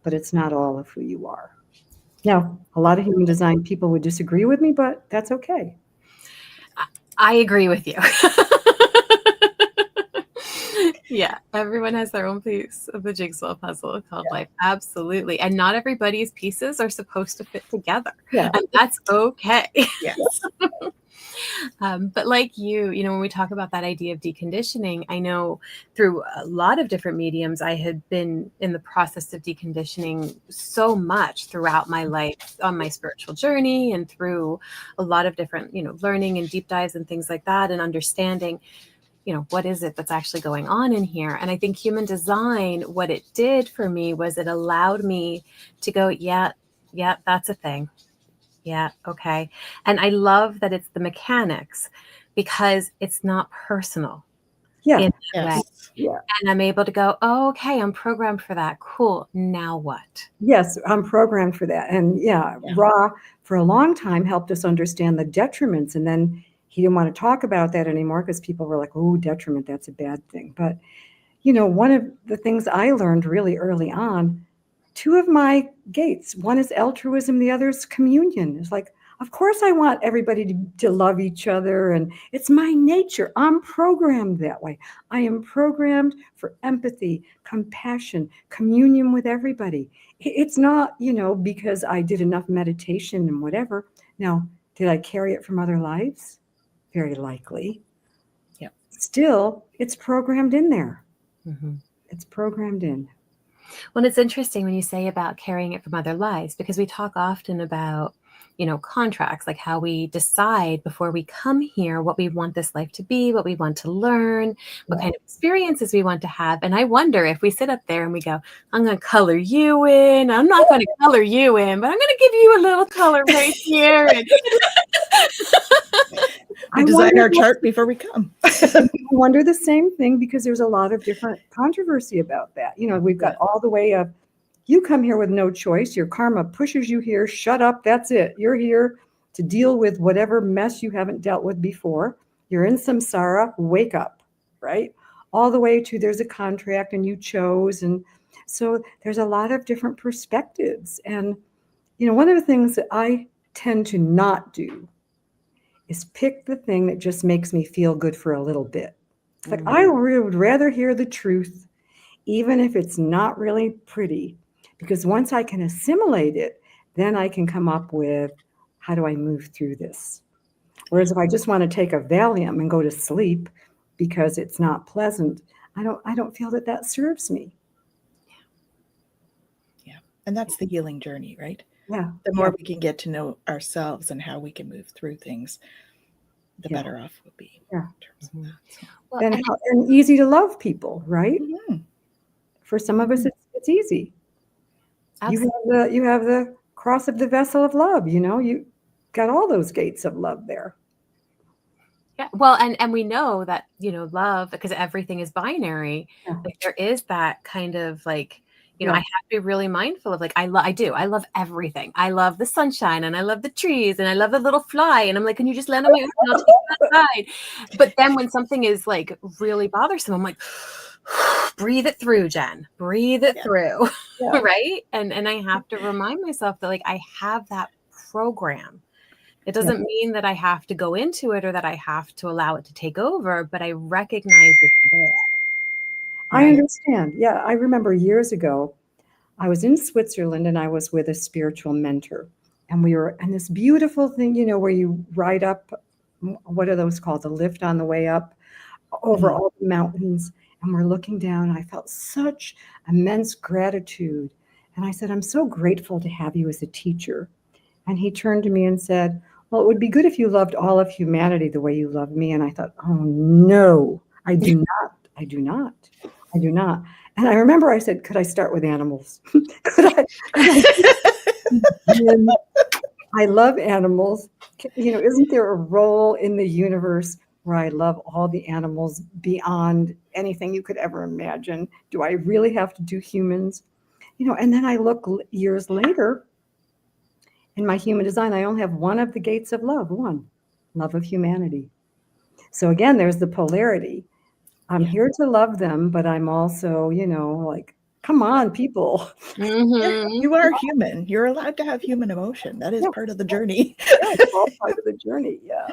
but it's not all of who you are. Now, a lot of human design people would disagree with me, but that's okay. I agree with you. Yeah, everyone has their own piece of the jigsaw puzzle called life. Absolutely. And not everybody's pieces are supposed to fit together. Yeah. And that's okay. Yes. But like you know, when we talk about that idea of deconditioning, I know through a lot of different mediums, I had been in the process of deconditioning so much throughout my life on my spiritual journey and through a lot of different, learning and deep dives and things like that and understanding, what is it that's actually going on in here? And I think human design, what it did for me was it allowed me to go, yeah, that's a thing. Yeah. Okay. And I love that it's the mechanics because it's not personal. Yeah. In that way. Yeah. And I'm able to go, oh, okay, I'm programmed for that. Cool. Now what? Yes, I'm programmed for that. And Ra for a long time helped us understand the detriments. And then he didn't want to talk about that anymore because people were like, oh, detriment, that's a bad thing. But, one of the things I learned really early on, two of my gates, one is altruism, the other is communion. It's like, of course I want everybody to love each other, and it's my nature. I'm programmed that way. I am programmed for empathy, compassion, communion with everybody. It's not, because I did enough meditation and whatever. Now, did I carry it from other lives? Very likely. Yeah. Still, it's programmed in there. Mm-hmm. It's programmed in. Well, it's interesting when you say about carrying it from other lives, because we talk often about, contracts, like how we decide before we come here what we want this life to be, what we want to learn, what kind of experiences we want to have. And I wonder if we sit up there and we go, I'm going to color you in. I'm not going to color you in, but I'm going to give you a little color right here. And we design our chart before we come. I wonder the same thing because there's a lot of different controversy about that. We've got all the way of, you come here with no choice. Your karma pushes you here. Shut up. That's it. You're here to deal with whatever mess you haven't dealt with before. You're in samsara. Wake up, right? All the way to there's a contract and you chose. And so there's a lot of different perspectives. And, one of the things that I tend to not do is pick the thing that just makes me feel good for a little bit. It's like, I would rather hear the truth, even if it's not really pretty, because once I can assimilate it, then I can come up with, how do I move through this? Whereas if I just want to take a Valium and go to sleep because it's not pleasant, I don't feel that serves me. Yeah. And that's the healing journey, right? Yeah. The more we can get to know ourselves and how we can move through things, the better off we'll be. Yeah. In terms of that. So. Well, and easy to love people, right? Mm-hmm. For some of us, it's easy. absolutely. You have the cross of the vessel of love. You got all those gates of love there. Yeah. Well, and we know that, love, because everything is binary. Yeah. Like there is that kind of like, I have to be really mindful of like, I love everything. I love the sunshine and I love the trees and I love the little fly. And I'm like, can you just land on my arm and I'll take you outside? But then when something is like really bothersome, I'm like, breathe it through, Jen, breathe it through. Yeah. Right. And I have to remind myself that like I have that program. It doesn't mean that I have to go into it or that I have to allow it to take over, but I recognize it's there. I understand. Yeah. I remember years ago, I was in Switzerland and I was with a spiritual mentor. And we were in this beautiful thing, where you ride up, what are those called? The lift on the way up over all the mountains. And we're looking down. And I felt such immense gratitude. And I said, I'm so grateful to have you as a teacher. And he turned to me and said, well, it would be good if you loved all of humanity the way you love me. And I thought, oh, no, I do not. I do not. I do not. And I remember I said, could I start with animals? I love animals. Isn't there a role in the universe where I love all the animals beyond anything you could ever imagine? Do I really have to do humans? And then I look years later in my human design, I only have one of the gates of love, love of humanity. So again, there's the polarity. I'm here to love them, but I'm also, like, come on, people. You are human. You're allowed to have human emotion. That is part of the journey. It's all part of the journey. Yeah.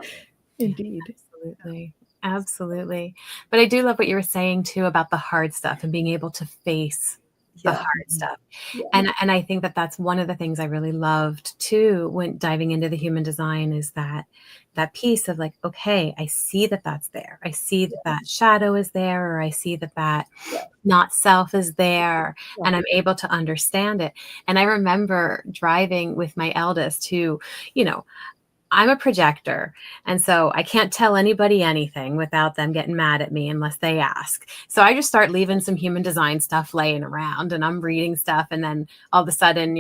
Indeed. Absolutely. Absolutely. But I do love what you were saying too about the hard stuff and being able to face the hard stuff. Yeah. And I think that that's one of the things I really loved too when diving into the human design is that piece of like, okay, I see that that's there. I see that that shadow is there, or I see that not self is there, and I'm able to understand it. And I remember driving with my eldest who, I'm a projector. And so I can't tell anybody anything without them getting mad at me unless they ask. So I just start leaving some human design stuff laying around and I'm reading stuff. And then all of a sudden,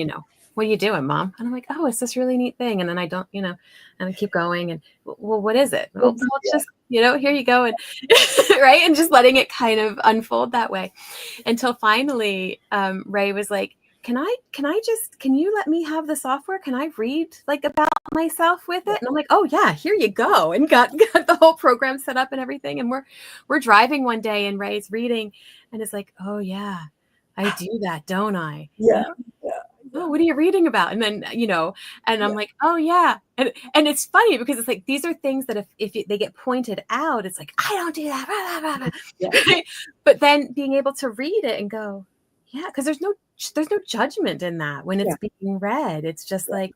what are you doing, Mom? And I'm like, oh, it's this really neat thing. And then I don't, and I keep going and, well, what is it? Well, it's just, here you go. And right. And just letting it kind of unfold that way until finally Ray was like, can you let me have the software? Can I read like about myself with it? And I'm like, oh yeah, here you go. And got the whole program set up and everything. And we're driving one day and Ray's reading and it's like, oh yeah, I do that, don't I? Yeah. Oh, what are you reading about? And then, and I'm like, oh yeah. And it's funny because it's like, these are things that if they get pointed out, it's like, I don't do that. Blah, blah, blah. Yeah. But then being able to read it and go, yeah, because there's no judgment in that when it's being read. It's just like,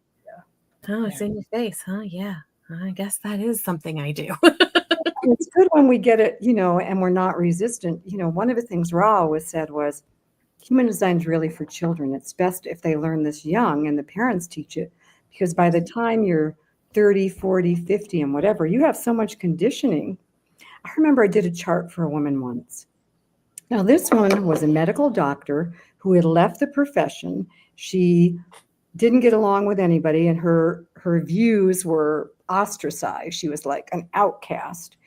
oh, it's in your face, huh? Yeah, I guess that is something I do. It's good when we get it, and we're not resistant. One of the things Ra always said was, human design is really for children. It's best if they learn this young and the parents teach it, because by the time you're 30, 40, 50, and whatever, you have so much conditioning. I remember I did a chart for a woman once. Now, this one was a medical doctor who had left the profession. She didn't get along with anybody, and her views were ostracized. She was like an outcast.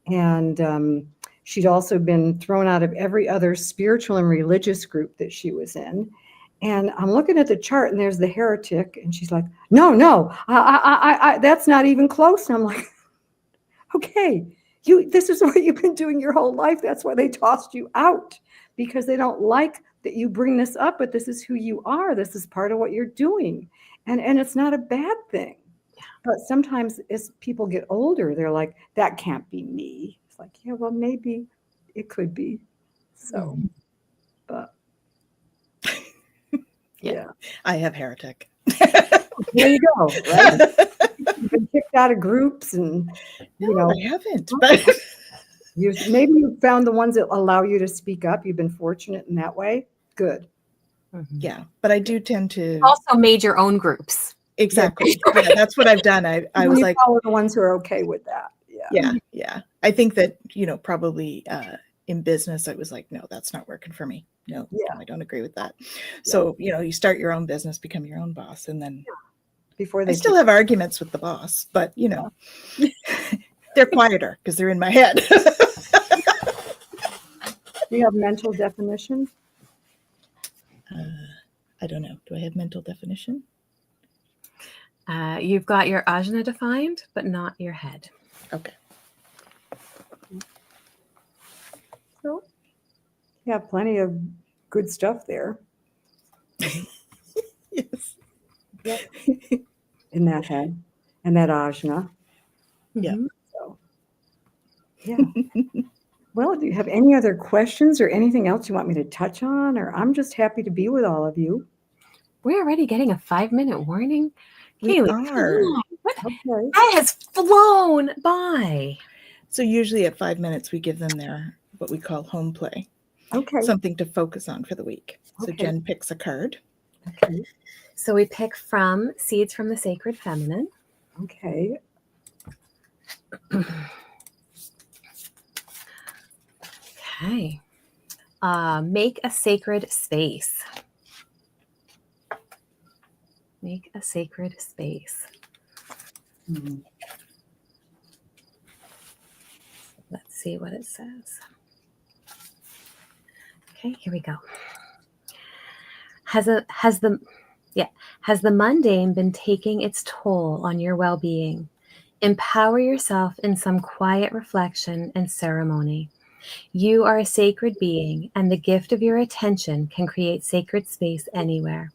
And she'd also been thrown out of every other spiritual and religious group that she was in. And I'm looking at the chart, and there's the heretic, and she's like, no, I that's not even close. And I'm like, okay. This is what you've been doing your whole life. That's why they tossed you out, because they don't like that you bring this up, but this is who you are. This is part of what you're doing. And it's not a bad thing. But sometimes as people get older, they're like, that can't be me. It's like, yeah, well, maybe it could be. So, but yeah. I have heretic. There you go. Right? You've been kicked out of groups and, I haven't. But maybe you found the ones that allow you to speak up. You've been fortunate in that way. Good. Yeah, but I do tend to also made your own groups. Exactly. Yeah, that's what I've done. I was like, follow the ones who are okay with that. Yeah. I think that, probably in business, I was like, no, that's not working for me. No, I don't agree with that. So, you start your own business, become your own boss. And then before they still have arguments with the boss, but they're quieter because they're in my head. Do you have mental definition? I don't know. Do I have mental definition? You've got your ajna defined, but not your head. Okay. So, Yeah, plenty of good stuff there. Yes. Yep. In that head and that ajna. Yeah. Mhm. So, yeah. Well, do you have any other questions or anything else you want me to touch on? Or I'm just happy to be with all of you. We're already getting a 5-minute warning. We Kaylee, are. come on. What? Okay. That has flown by. So usually at 5 minutes, we give them their what we call home play, Okay. something to focus on for the week. So Okay. Jen picks a card. Okay. So we pick from Seeds from the Sacred Feminine. Okay. Okay. Make a sacred space. Make a sacred space. Hmm. Let's see what it says. Okay, here we go. Has the mundane been taking its toll on your well-being? Empower yourself in some quiet reflection and ceremony. You are a sacred being, and the gift of your attention can create sacred space anywhere.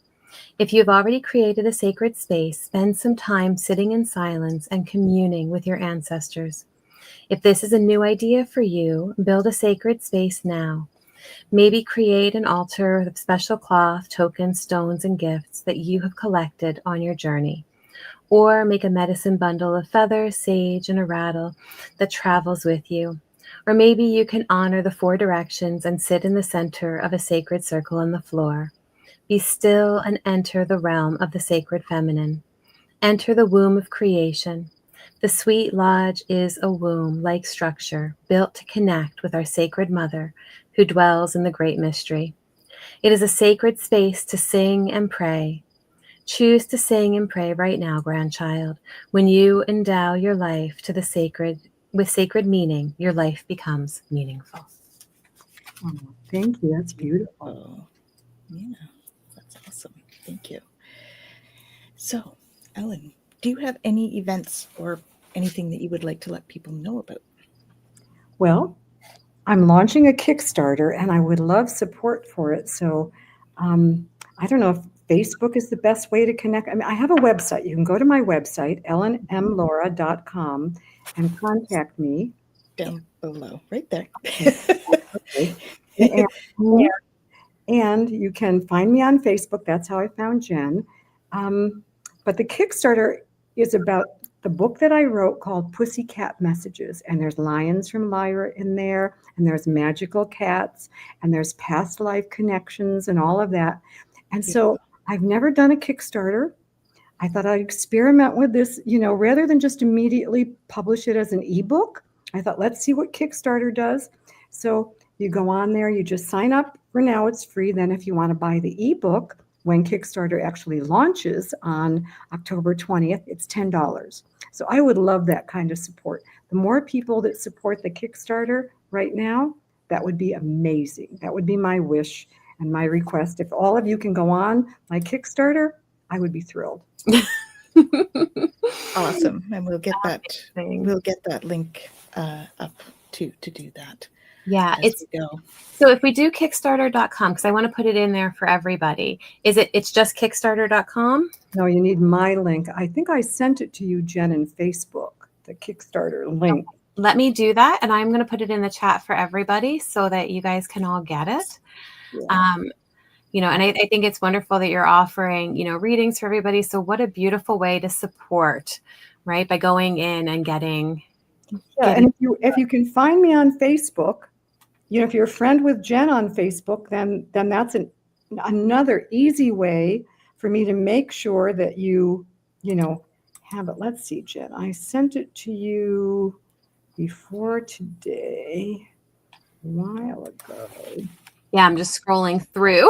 If you have already created a sacred space, spend some time sitting in silence and communing with your ancestors. If this is a new idea for you, build a sacred space now. Maybe create an altar with special cloth, tokens, stones, and gifts that you have collected on your journey. Or make a medicine bundle of feathers, sage, and a rattle that travels with you. Or maybe you can honor the 4 directions and sit in the center of a sacred circle on the floor. Be still and enter the realm of the sacred feminine. Enter the womb of creation. The sweet lodge is a womb-like structure built to connect with our sacred mother who dwells in the great mystery. It is a sacred space to sing and pray. Choose to sing and pray right now, grandchild. When you endow your life to the sacred with sacred meaning, your life becomes meaningful. Oh, thank you. That's beautiful. Oh, yeah, that's awesome. Thank you. So, Ellen, do you have any events or anything that you would like to let people know about? Well, I'm launching a Kickstarter and I would love support for it. So I don't know if Facebook is the best way to connect. I mean, I have a website. You can go to my website, ellenmlaura.com, and contact me. Down below, right there. Okay. And you can find me on Facebook. That's how I found Jen. But the Kickstarter is about the book that I wrote called Pussycat Messages. And there's lions from Lyra in there, and there's magical cats, and there's past life connections and all of that. And so I've never done a Kickstarter. I thought I'd experiment with this, rather than just immediately publish it as an ebook. I thought, let's see what Kickstarter does. So you go on there, you just sign up. For now, it's free. Then if you want to buy the ebook, when Kickstarter actually launches on October 20th, it's $10. So I would love that kind of support. The more people that support the Kickstarter right now, that would be amazing. That would be my wish and my request. If all of you can go on my Kickstarter, I would be thrilled. Awesome. And we'll get that Amazing. we'll get that link up to do that. Yeah, as we go. So if we do Kickstarter.com, because I want to put it in there for everybody, it's just Kickstarter.com? No, you need my link. I think I sent it to you, Jen, in Facebook, the Kickstarter link. Let me do that, and I'm going to put it in the chat for everybody so that you guys can all get it. Yeah. And I think it's wonderful that you're offering, readings for everybody. So what a beautiful way to support, right? By going in and getting. Yeah, and if you can find me on Facebook, if you're a friend with Jen on Facebook, then that's another easy way for me to make sure that you have it. Let's see, Jen, I sent it to you before today, a while ago. Yeah, I'm just scrolling through.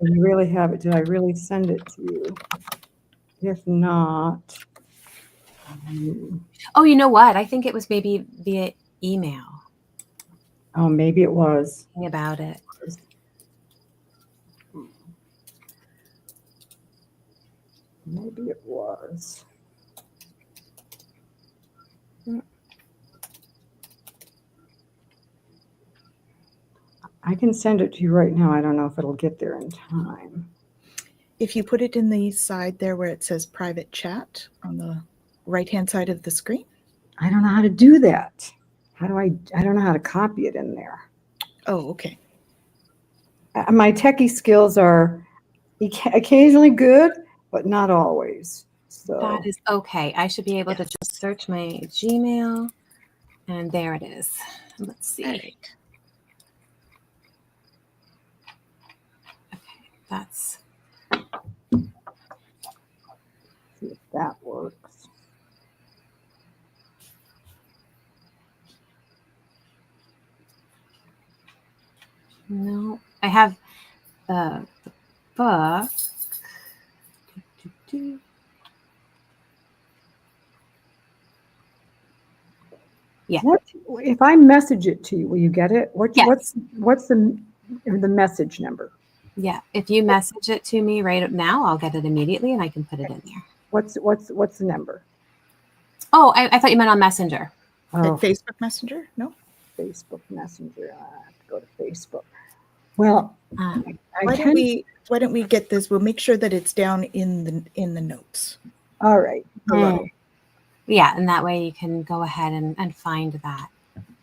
You really have it. Did I really send it to you? If not. Oh, you know what? I think it was maybe via email. Oh, maybe it was. About it. Maybe it was. I can send it to you right now. I don't know if it'll get there in time. If you put it in the side there where it says private chat on the right-hand side of the screen. I don't know how to do that. How do I don't know how to copy it in there. Oh, okay. My techie skills are occasionally good, but not always. So That is okay. I should be able to Yes. just search my Gmail, and there it is. Let's see. All right. Okay, that's see if that works. no. I have the book. Yeah. What if I message it to you? Will you get it? Yes. What's the message number? Yeah. If you message it to me right now, I'll get it immediately and I can put it in there. What's the number? Oh, I thought you meant on Messenger. Oh, Facebook Messenger? No. Facebook Messenger. I have to go to Facebook. Well, Why don't we get this? We'll make sure that it's down in the notes. All right. Below. Yeah, and that way you can go ahead and find that.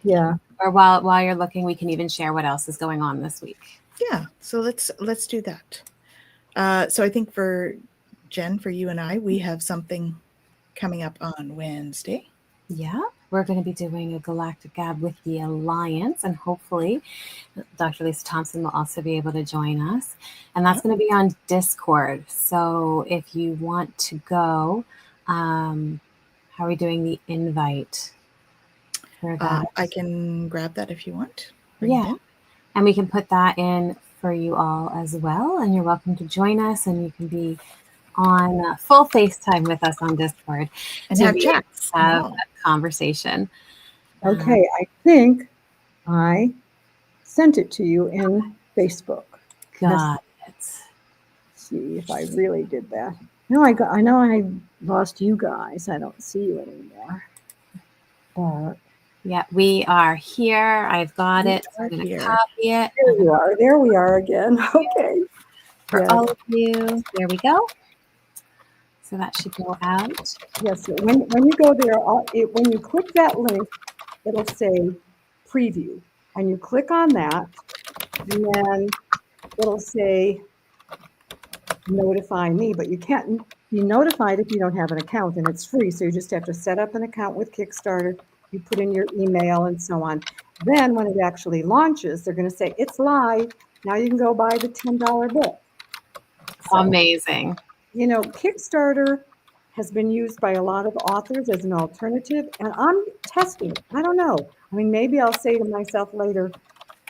Yeah. Or while you're looking, we can even share what else is going on this week. Yeah. So let's do that. So I think for Jen, for you and I, we have something coming up on Wednesday. Yeah, we're going to be doing a Galactic Gab with the Alliance, and hopefully Dr. Lisa Thompson will also be able to join us. And that's going to be on Discord. So if you want to go, how are we doing the invite for that? I can grab that if you want. Yeah, and we can put that in for you all as well. And you're welcome to join us, and you can be on full FaceTime with us on Discord and to have chats. Have a conversation. Okay, I think I sent it to you in Facebook. Got it. See if I really did that. No, I know I lost you guys. I don't see you anymore. But yeah, we are here. I've got it. I'm going to copy it. There you are. There we are again. Okay. For all of you. There we go. So that should go out. Yes. When you go there, when you click that link, it'll say preview. And you click on that, and then it'll say notify me. But you can't be notified if you don't have an account, and it's free. So you just have to set up an account with Kickstarter. You put in your email and so on. Then when it actually launches, they're going to say it's live. Now you can go buy the $10 book. So, amazing. You know, Kickstarter has been used by a lot of authors as an alternative, and I'm testing it. I don't know. I mean, maybe I'll say to myself later,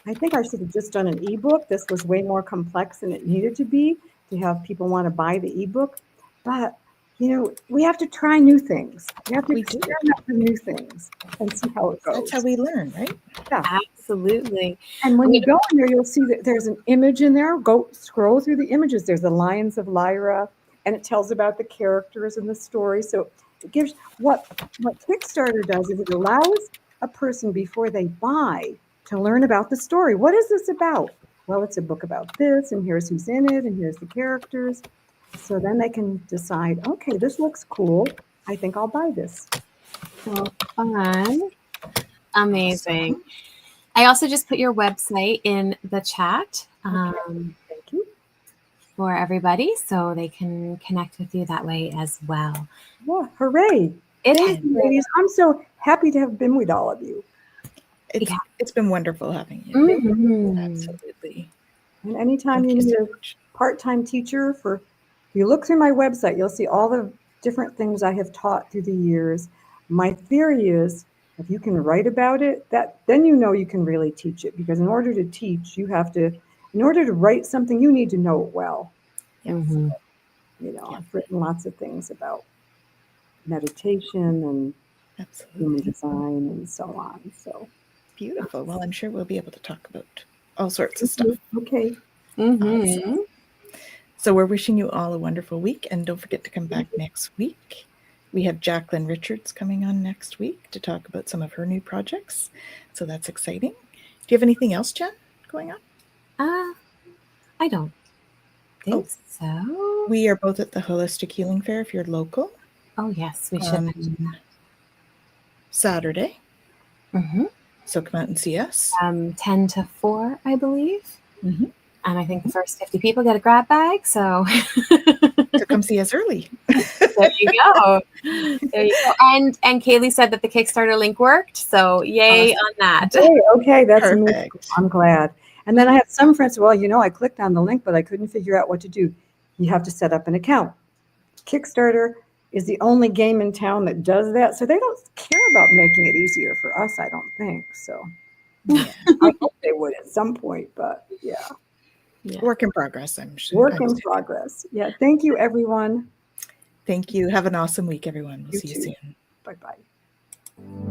I think I should have just done an ebook. This was way more complex than it needed to be to have people want to buy the ebook. But, you know, we have to try new things. We have to experiment with new things and see how it goes. That's how we learn, right? Yeah. Absolutely. And when you go in there, you'll see that there's an image in there. Go scroll through the images. There's the Lions of Lyra, and it tells about the characters in the story. So it gives what Kickstarter does is it allows a person before they buy to learn about the story. What is this about? Well, it's a book about this, and here's who's in it, and here's the characters. So then they can decide, okay, this looks cool. I think I'll buy this. So fun. Amazing. I also just put your website in the chat. Thank you. For everybody, so they can connect with you that way as well. Yeah, hooray. Thank you, ladies. I'm so happy to have been with all of you. It's been wonderful having you. Mm-hmm. Absolutely. And anytime you need a part-time teacher, if you look through my website, you'll see all the different things I have taught through the years. My theory is if you can write about it, then you know you can really teach it, because in order to teach, in order to write something, you need to know it well. Mm-hmm. You know, I've written lots of things about meditation and human design and so on. So beautiful. Well, I'm sure we'll be able to talk about all sorts of stuff. Okay. Mm-hmm. Awesome. So we're wishing you all a wonderful week, and don't forget to come back next week. We have Jacqueline Richards coming on next week to talk about some of her new projects. So that's exciting. Do you have anything else, Jen, going on? I don't think Oh. so. We are both at the Holistic Healing Fair if you're local. Oh, yes, we should mention that. Saturday. Mm-hmm. So come out and see us. 10 to 4, I believe. Mm-hmm. And I think the first 50 people get a grab bag. So So come see us early. there you go. There you go. And Kaylee said that the Kickstarter link worked. So yay Awesome. on that. Okay, that's amazing. Perfect. I'm glad. And then I had some friends, well, I clicked on the link, but I couldn't figure out what to do. You have to set up an account. Kickstarter is the only game in town that does that. So they don't care about making it easier for us, I don't think. So Yeah. I hope they would at some point, but yeah. Work in progress, I'm sure. Work in progress. Yeah. Thank you, everyone. Thank you. Have an awesome week, everyone. We'll You see you too. soon. Bye-bye.